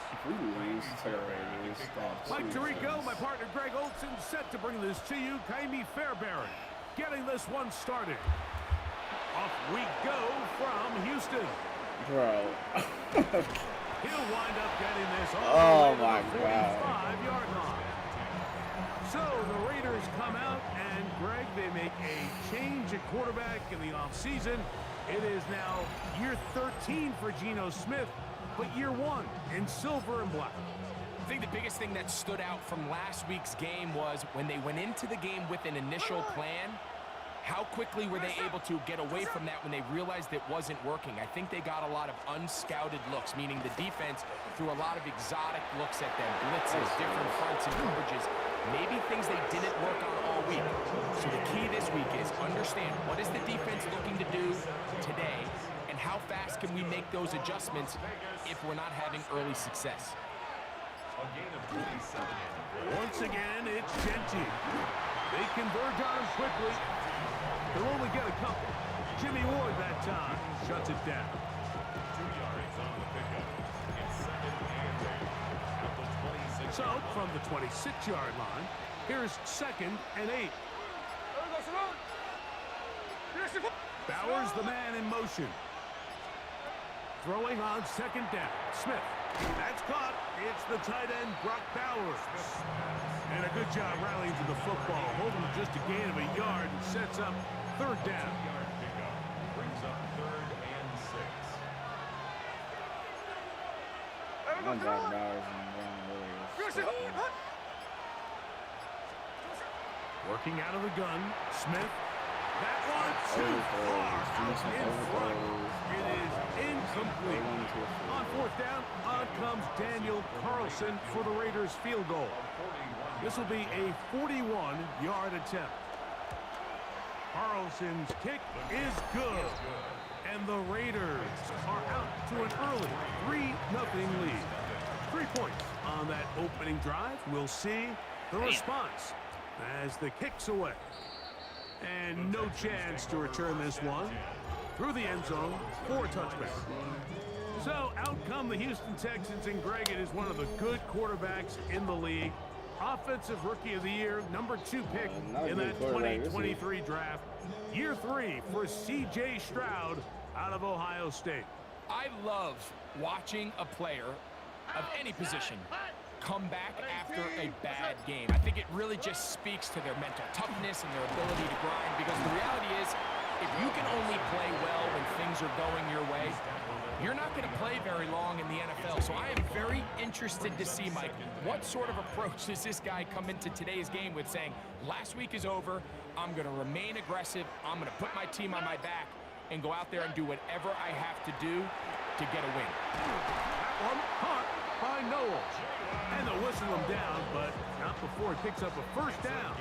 If we lose to the Raiders, Mike Tirico, my partner Greg Olson, set to bring this to you. Kaimi Fairbairn getting this one started. Off we go from Houston. Bro. He'll wind up getting this Oh all the way my to the 45-yard line. So the Raiders come out, and Greg, they make a change at quarterback in the offseason. It is now year 13 for Geno Smith, but year 1 in silver and black. I think the biggest thing that stood out from last week's game was when they went into the game with an initial plan, how quickly were they able to get away from that when they realized it wasn't working? I think they got a lot of unscouted looks, meaning the defense threw a lot of exotic looks at them, blitzes, different fronts and coverages, maybe things they didn't work on all week. So the key this week is understand what is the defense looking to do today, and how fast can we make those adjustments if we're not having early success. Once again, it's Genty. They converge on him quickly. They'll only get a couple. Jimmy Ward that time shuts it down. 2 yards on the pickup. It's 2nd and 8 at the 26. So from the 26-yard line, here's 2nd and 8. Bowers the man in motion. Throwing on 2nd down. Smith. That's caught. It's the tight end, Brock Bowers. And a good job rallying to the football. Holding just a gain of a yard and sets up third down. Yard pickup brings up 3rd and 6. One Brock Bowers and one Williams. Working out of the gun, Smith. That one too far in front. It is incomplete. On 4th down, on comes Daniel Carlson for the Raiders field goal. This will be a 41-yard attempt. Carlson's kick is good. And the Raiders are out to an early 3-0 lead. 3 points on that opening drive. We'll see the response as the kick's away. And no chance to return this one through the end zone for a touchback. So out come the Houston Texans, and Greg, it is one of the good quarterbacks in the league. Offensive Rookie of the Year, number 2 pick in that 2023 draft. Year 3 for C.J. Stroud out of Ohio State. I love watching a player of any position come back after a bad game. I think it really just speaks to their mental toughness and their ability to grind, because the reality is, if you can only play well when things are going your way, you're not going to play very long in the NFL. So I am very interested to see, Mike, what sort of approach does this guy come into today's game with, saying, last week is over, I'm going to remain aggressive, I'm going to put my team on my back and go out there and do whatever I have to do to get a win. That one caught by Noel. And they'll whistle him down, but not before it picks up a first down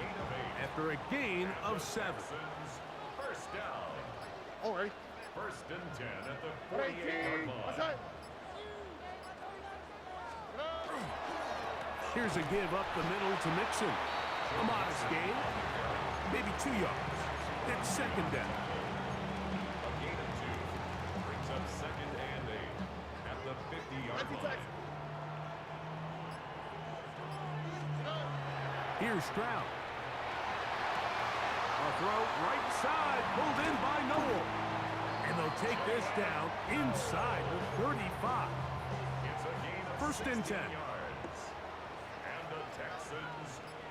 after a gain of 7. First down. All right. 1st and 10 at the 48-yard line. Here's a give up the middle to Mixon. A modest gain, maybe 2 yards. It's 2nd down. A gain of 2 brings up 2nd and 8 at the 50-yard line. Here's Stroud. A throw right side, pulled in by Noel. And they'll take this down inside the 35. It's a gain of 1st and 10. yards. And the Texans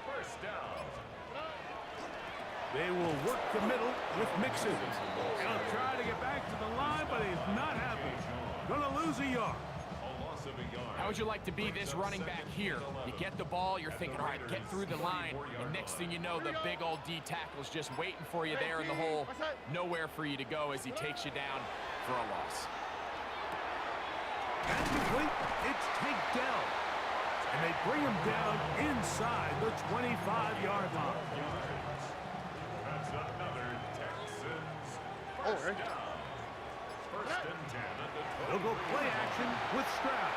first down. They will work the middle with Mixon. And he'll try to get back to the line, but he's not happy. Gonna lose a yard. A loss of a yard. How would you like to be this running back here? You get the ball, you're thinking, all right, get through the line, and next thing you know, the big old D tackle's just waiting for you there in the hole. Nowhere for you to go as he takes you down for a loss. And complete, it's Tank Dell. And they bring him down inside the 25-yard line. That's another Texans All first right. down. 1st and 10 at the 20. They'll go play action with Stroud.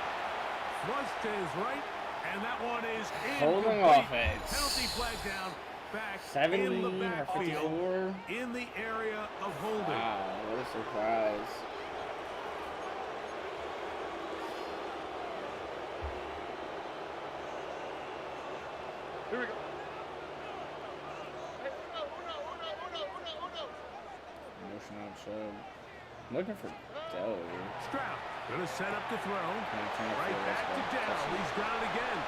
Thrust to his right, and that one is Holding incomplete. offense. Penalty flag down, back 70 in the or backfield, 54. in the area of holding. Wow, what a surprise. Here we go. Motion out show. I'm looking for Dell here. Stroud gonna set up to throw. Right Right back to Dell. He's down again.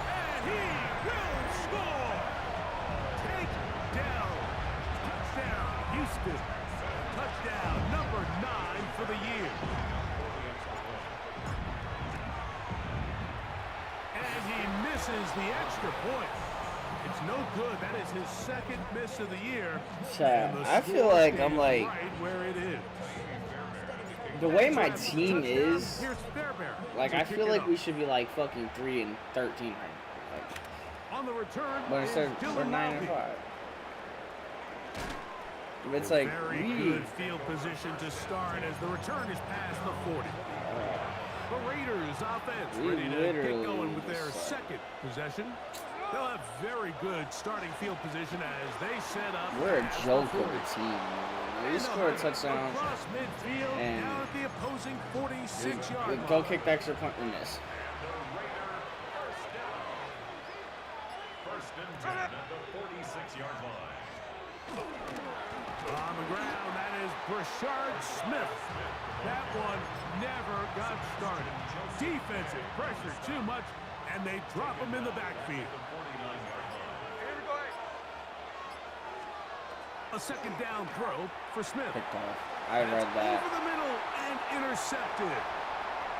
And he will score! Take Dell. Touchdown, Houston. Touchdown number 9 for the year. And he misses the extra point. It's no good. That is his 2nd miss of the year. Chat, And the I feel score like stays I'm like, right where it is. the way my team is, Here's Fairbairn like to I kick feel it like off. we should be like fucking 3 and 13 right now. Like, On the return, but is instead we're Dylan 9 and Lowry. 5. It's like Very good field position to start as the return is past the 40. The Raiders offense We ready to get literally going with their just, 2nd possession. They'll have very good starting field position as they set up. we're a at the joke of 40. a team. Man. We And score a they'll touchdown. across midfield, and down at the opposing 46-yard We line. go kick the extra point, we miss. The Raider first down. 1st and 10 at the 46-yard line. On the ground, that is Brashard Smith. That one never got started. Defensive pressure too much, and they drop him in the backfield. A second down throw for Smith. Picked off. I read that. Over the middle and intercepted.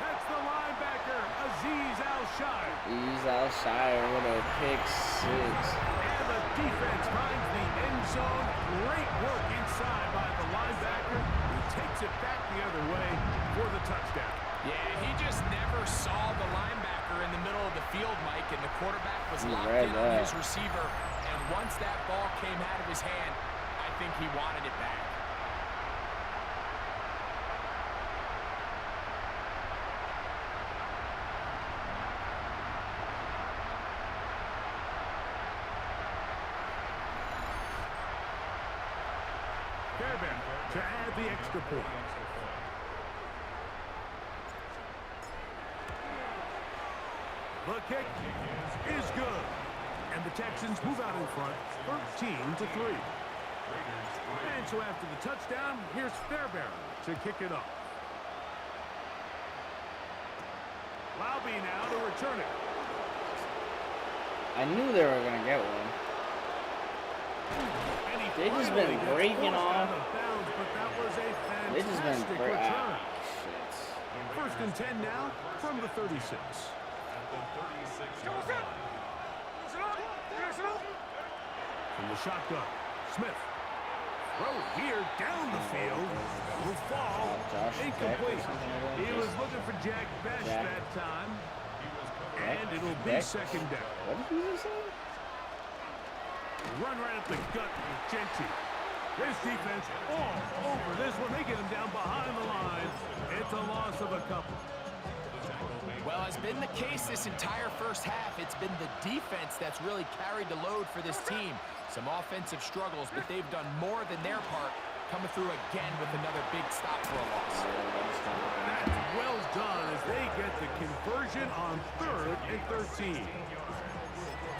That's the linebacker, Azeez Al-Shire. Azeez Al-Shire with a pick 6. And the defense finds the end zone. Great work inside by the linebacker, who takes it back the other way for the touchdown. Yeah, he just never saw the linebacker in the middle of the field, Mike, and the quarterback was locked in on his receiver. And once that ball came out of his hand, I think he wanted it back. Fairbairn to add the extra point. The kick is good. And the Texans move out in front, 13-3. And so after the touchdown, here's Fairbairn to kick it off. Laube now to return it. I knew they were going to get one. They just been breaking off. They just been breaking off. First and 10 now from the 36. From the shotgun, Smith. Throw here down the field. Will fall. Incomplete. He was looking for Jack Best that time. And it'll be second down. What did you just say? Run right up the gut with Genty. This defense all over this one. They get him down behind the line. It's a loss of a couple. Well, has been the case this entire first half. It's been the defense that's really carried the load for this team. Some offensive struggles, but they've done more than their part, coming through again with another big stop for a loss. That's well done as they get the conversion on 3rd and 13.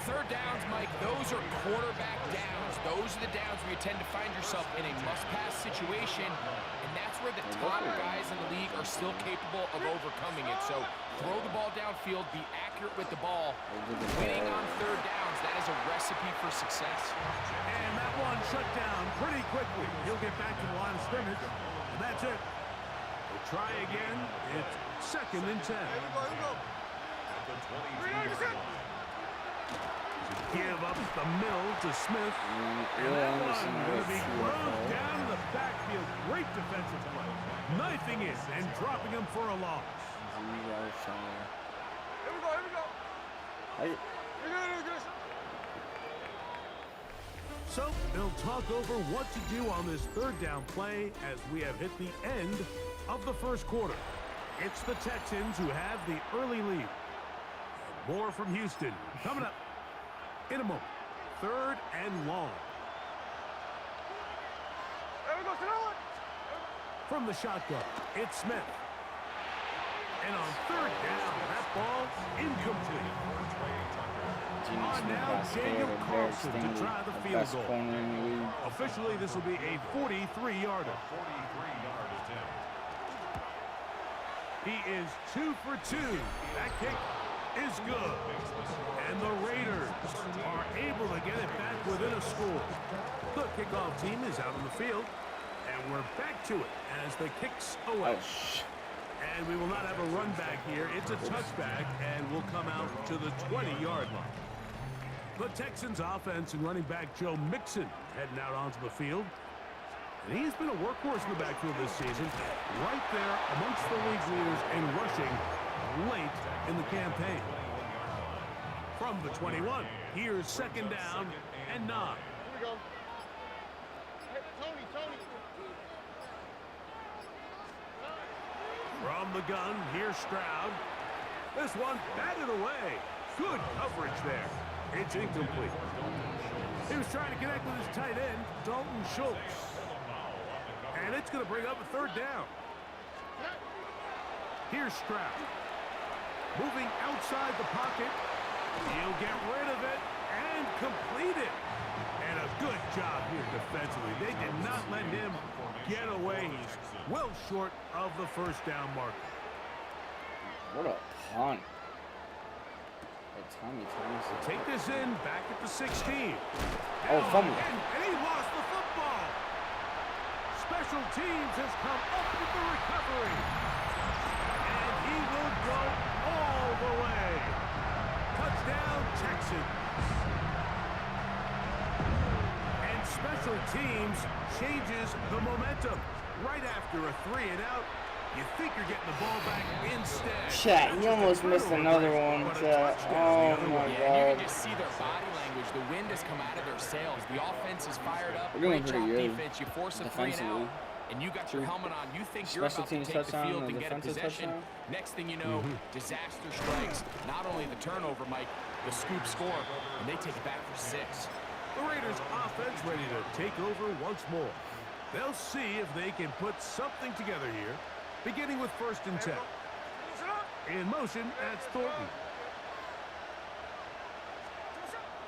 Third downs, Mike, those are quarterback downs. Those are the downs where you tend to find yourself in a must-pass situation, and that's where the top guys in the league are still capable of overcoming it. So throw the ball downfield, be accurate with the ball. Winning on third downs, that is a recipe for success. And that one shut down pretty quickly. He'll get back to the line of scrimmage, and that's it. We'll try again. It's second and 10. Give up the middle to Smith. And that one going to be thrown down in the backfield. Great defensive play. Knifing it and dropping him for a loss. So they'll talk over what to do on this third down play as we have hit the end of the first quarter. It's the Texans who have the early lead. More from Houston coming up in a moment. 3rd and long. From the shotgun, it's Smith. And on 3rd down, that ball incomplete. On now, Daniel Carlson to try the field goal. Officially, this will be a 43-yarder. He is 2 for 2. That kick is good. And the Raiders are able to get it back within a score. The kickoff team is out on the field, and we're back to it as the kicks away. And we will not have a run back here. It's a touchback, and we'll come out to the 20-yard line. The Texans offense and running back Joe Mixon heading out onto the field. And he's been a workhorse in the backfield this season, right there amongst the league leaders in rushing late in the campaign. From the 21, here's second down and 9. Here we go. Hey, Tony. From the gun, here's Stroud. This one batted away. Good coverage there. It's incomplete. He was trying to connect with his tight end, Dalton Schultz. And it's going to bring up a 3rd down. Here's Stroud. Moving outside the pocket. He'll get rid of it and complete it. And a Good job here defensively. They did not let him get away. He's well short of the first down marker. What a punt. Tommy. Take this in, back at the 16. Oh, fumble. And he lost the football. Special teams has come up with the recovery. And he will go all the way. Touchdown, Texans. And special teams changes the momentum. Right after a 3-and-out, you think you're getting the ball back instead. Chat, you almost missed another one, chat. Oh my You god. can just see their body language. The wind has come out of their sails. The offense is fired up. We're doing Great pretty job good defense. You force a 3-and-out, and you got your helmet on. You think you're Special about to teams take the touchdown, field the and get a defensive possession. touchdown. Next thing you know, disaster strikes. Not only the turnover, Mike, the scoop score, and they take it back for 6. The Raiders offense ready to take over once more. They'll see if they can put something together here, beginning with 1st and 10. In motion, that's Thornton.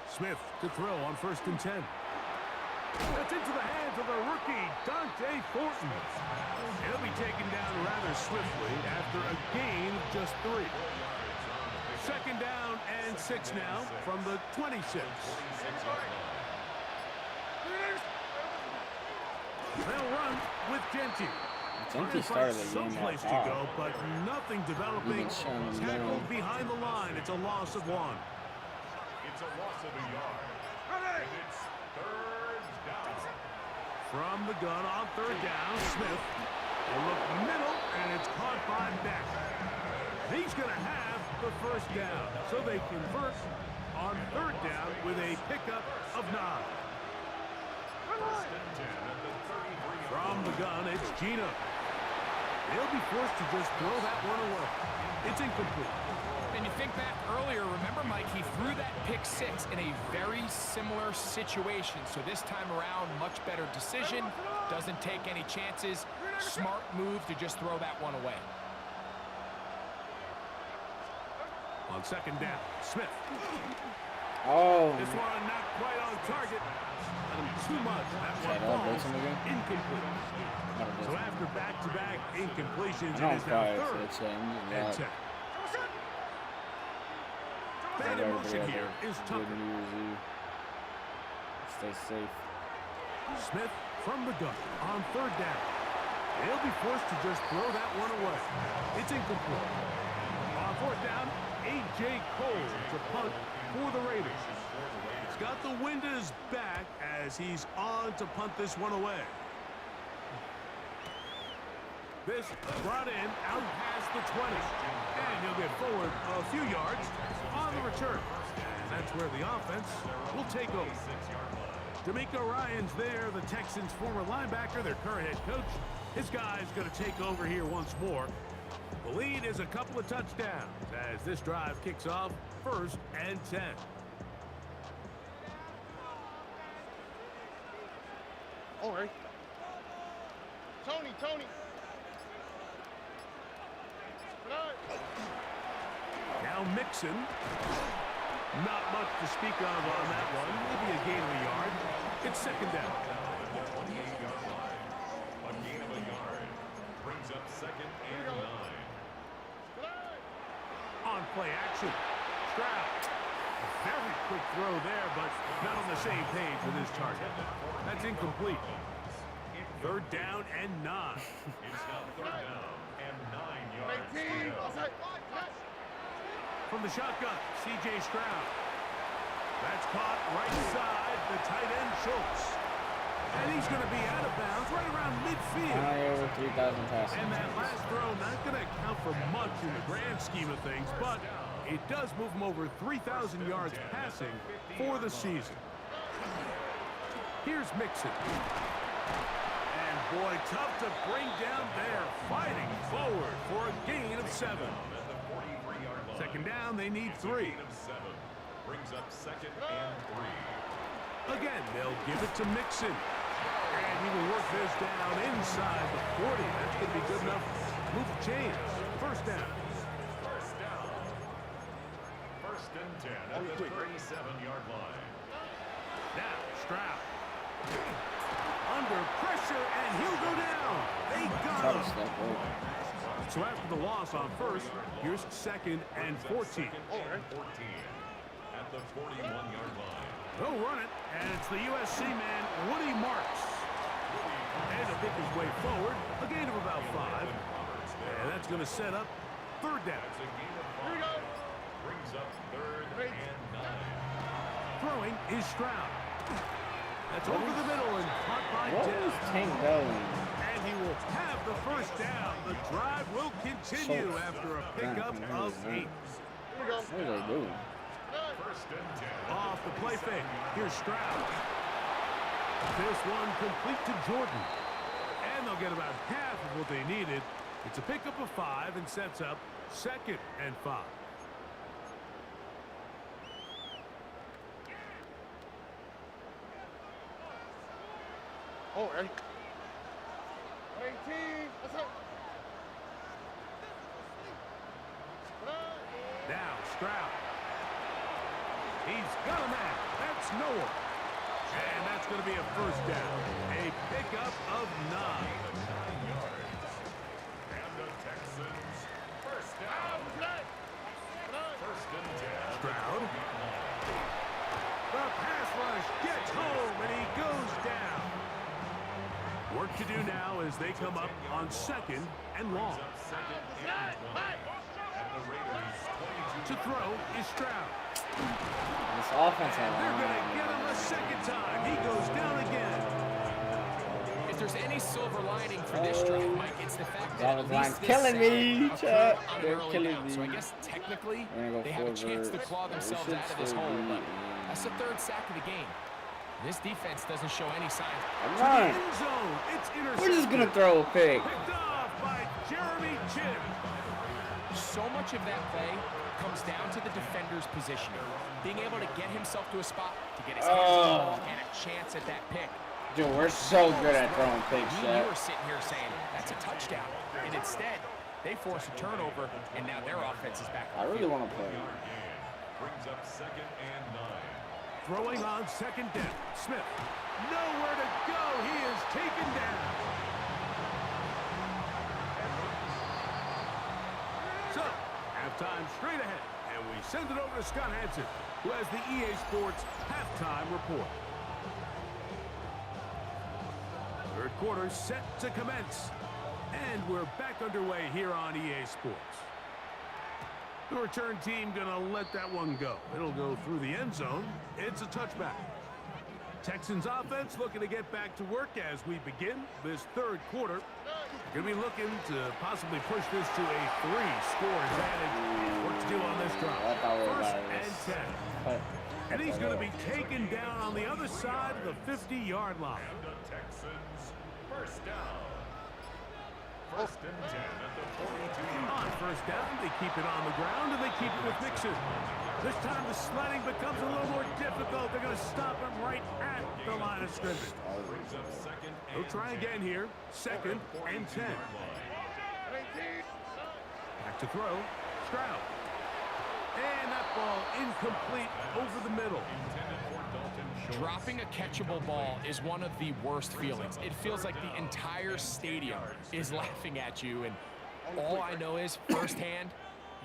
Smith to throw on 1st and 10. That's into the hands of the rookie, Dante Thornton. He'll be taken down rather swiftly after a gain of just 3. 2nd down and 6 now from the 26. They'll run with Genty. Genty started the game Someplace to off. go, but nothing developing. Tackled behind the line. It's a loss of 1. It's a loss of a yard. And it's 3rd down. From the gun on 3rd down, Smith will look middle, and it's caught by Beck. He's going to have the 1st down, so they convert on 3rd down with a pickup of 9. 1st and 10 at the 33. From the gun, it's Gino. They'll be forced to just throw that one away. It's incomplete. And you think back earlier, remember, Mike, he threw that pick 6 in a very similar situation. So this time around, much better decision. Doesn't take any chances. Smart move to just throw that one away. On 2nd down, Smith. Oh. This one not quite on target. Let him too much. That one falls incomplete. So after back-to-back incompletions, it is now 3rd and 10. Man in motion here is Tucker. Stay safe. Smith from the gun on 3rd down. They'll be forced to just throw that one away. It's incomplete. On 4th down, A.J. Cole to punt for the Raiders. He's got the wind at his back as he's on to punt this one away. This brought in out past the 20. And he'll get forward a few yards on the return. And that's where the offense will take over. D'Amico Ryan's there, the Texans' former linebacker, their current head coach. His guy's going to take over here once more. The lead is a couple of touchdowns as this drive kicks off 1st and 10. All right. Tony. Now Mixon. Not much to speak of on that one. Maybe a gain of a yard. It's 2nd down. A gain of a yard. Brings up 2nd and 9. On play action. Stroud. A very quick throw there, but not on the same page with his target. That's incomplete. 3rd down and 9. It's now 3rd down and 9 yards to go. From the shotgun, C.J. Stroud. That's caught right side the tight end, Schultz. And he's going to be out of bounds right around midfield. Over 3,000 passes. And that last throw not going to count for much in the grand scheme of things, but it does move him over 3,000 yards passing for the season. Here's Mixon. And boy, tough to bring down there, fighting forward for a gain of 7. 2nd down, they need 3. Brings up 2nd and 3. Again, they'll give it to Mixon. And he will work this down inside the 40. That's going to be good enough. Move the chains. 1st down. 1st and 10 at the 37-yard line. Now, Stroud. under pressure, and he'll go down. They got him. So after the loss on first, here's 2nd and 14. At the 41-yard line. They'll run it, and it's the USC man, Woody Marks. And to pick his way forward, a gain of about 5. And that's going to set up 3rd down. Here we go. Brings up 3rd and 9. Throwing is Stroud. That's over the middle and caught by What Dell. was Tank going? And he will have the first down. The drive will continue after a pickup of 8. What are they doing? First and 10. Off the play fake. Here's Stroud. This one complete to Jordan. And they'll get about half of what they needed. It's a pickup of 5 and sets up 2nd and 5. Oh, Eric. 18. What's up? Now Stroud. He's got a man. That's Noah. And that's going to be a first down. A pickup of 9. And the Texans first down. First and 10. Stroud. The pass rush gets home, and he goes down. Work to do now as they come up on 2nd and long. To throw is Stroud. This offense And they're going to get him a 2nd time. He goes down again. If there's any silver lining for this drive, Mike, it's the fact that at least this killing me, sack chat. occurred on an They're early killing down. me. So I guess technically Go they have a chance to forward. claw themselves We out should of this still hole, be, but that's the 3rd sack of the game. This defense doesn't show any signs. I'm To the not. end zone. It's intercepted. We're just gonna throw a pick. Picked off by Jeremy Chin. So much of that play comes down to the defender's positioning, being able to get himself to a spot to get his hands on the ball and a chance at that pick. Dude, we're so good at throwing picks, You chat. were sitting here saying that's a touchdown, and instead they force a turnover, and now their offense is back I on the really field. want to play. Brings up 2nd and 9. Throwing on 2nd down. Smith. Nowhere to go. He is taken down. So, halftime straight ahead. And we send it over to Scott Hansen, who has the EA Sports halftime report. 3rd quarter set to commence. And we're back underway here on EA Sports. The return team gonna let that one go. It'll go through the end zone. It's a touchback. Texans offense looking to get back to work as we begin this 3rd quarter. Gonna be looking to possibly push this to a 3-score advantage. Work to do on this drive. I thought we were 1st about and this. 10. But And he's gonna be taken down on the other side of the 50-yard line. And the Texans first down. First and 10 at the 42. On 1st down, they keep it on the ground, and they keep it with Mixon. This time the sledding becomes a little more difficult. They're going to stop him right at the line of scrimmage. Brings up 2nd and They'll try again here. 2nd and 10. Back to throw. Stroud. And that ball incomplete over the middle. Dropping a catchable ball is one of the worst feelings. It feels like the entire stadium is laughing at you, and all I know is firsthand,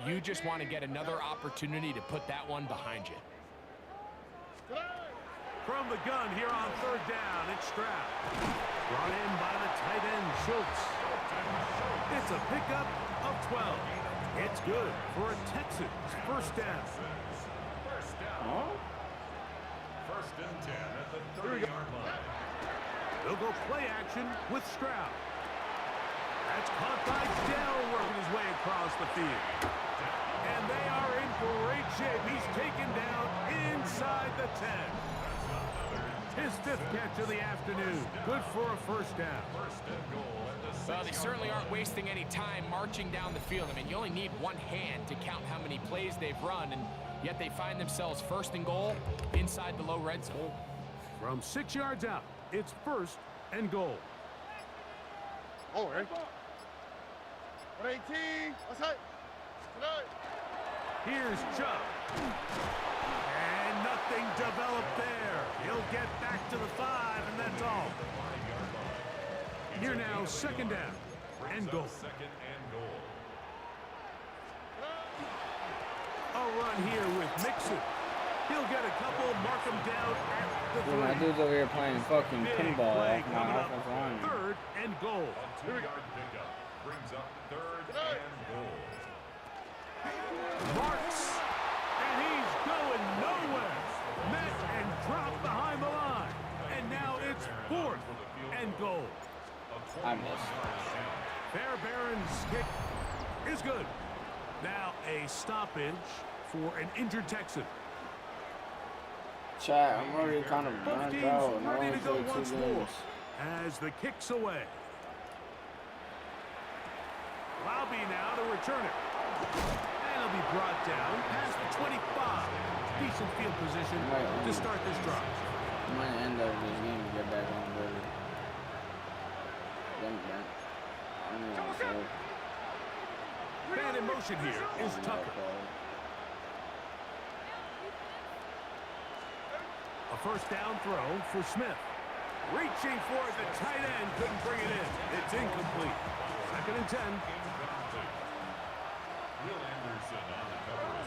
you just want to get another opportunity to put that one behind you. From the gun here on 3rd down, it's Stroud. Brought in by the tight end, Schultz. It's a pickup of 12. It's good for a Texans 1st down. First down. huh? First and 10 at the 30-yard line. They'll go play action with Stroud. That's caught by Dell, working his way across the field. And they are in great shape. He's taken down inside the 10. His 5th catch of the afternoon. Good for a 1st down. First and goal at the 6-yard Well, they certainly aren't wasting any time marching down the field. I mean, you only need one hand to count how many plays they've run, and yet they find themselves 1st and goal inside the low red zone. From 6 yards out, it's 1st and goal. Oh, Eric. 118. What's up? Here's Chubb. And nothing developed there. He'll get back to the 5, and that's all. Here now, second down and goal. Second and goal. A run here with Mixon. He'll get a couple, mark him down at the Dude, my 3. dude's over here playing fucking Big pinball play off my coming up. offensive line. Third and goal. A 2-yard pickup brings up third and goal. Marks, and he's going nowhere. Met and dropped behind the line. And now it's fourth and goal. I missed. Fairbairn's kick is good. Now a stoppage for an injured Texan. Chat, I'm already kind of Both burnt teams out. And I ready only to go played 2 once more games. as the kick's away. Lobby now to return it. And it'll be brought down past the 25. Decent field position to start this drive. I might end up this game to get back on better. Then burnt. I don't know what to say. Man in motion here is Tucker. A first down throw for Smith. Reaching for it, the tight end couldn't bring it in. It's incomplete. Second and 10. Will Anderson on the cover.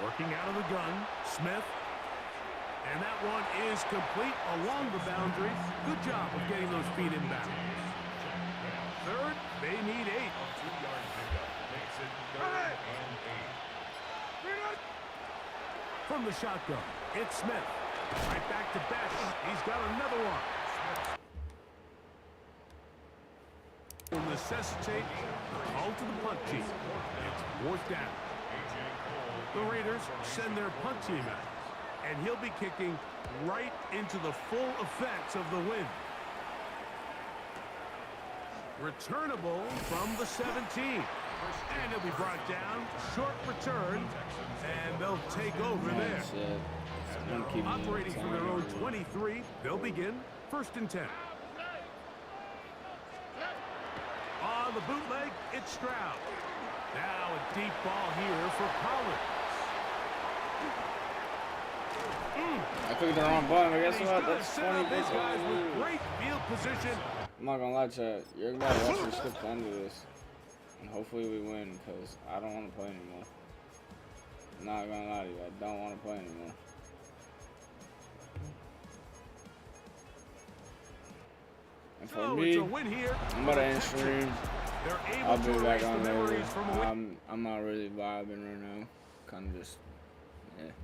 Working out of the gun, Smith. And that one is complete along the boundary. Good job of getting those feet inbound. Third, they need 8. A 2-yard pickup makes it third and 8. From the shotgun, it's Smith. Right back to Besh. He's got another one. Will necessitate the call to the punt team. It's fourth down. The Raiders send their punt team out, and he'll be kicking right into the full effects of the wind. Returnable from the 17. And he'll be brought down. Short return. And they'll take over there. Operating from their own 23, they'll begin first and 10. On the bootleg, it's Stroud. Now a deep ball here for Collins. I clicked the wrong button, but guess He's what? gonna That's set 20 up big these guys with guys. great field position. I'm not gonna lie, chat. You're about to watch me skip the end of this. And hopefully we win, because I don't want to play anymore. I'm not gonna lie to you, I don't want to play anymore. And for So me, it's a win here. I'm about to end stream. They're able I'll to be back erase on the later. memories from a win. I'm not really vibing right now. Kind of just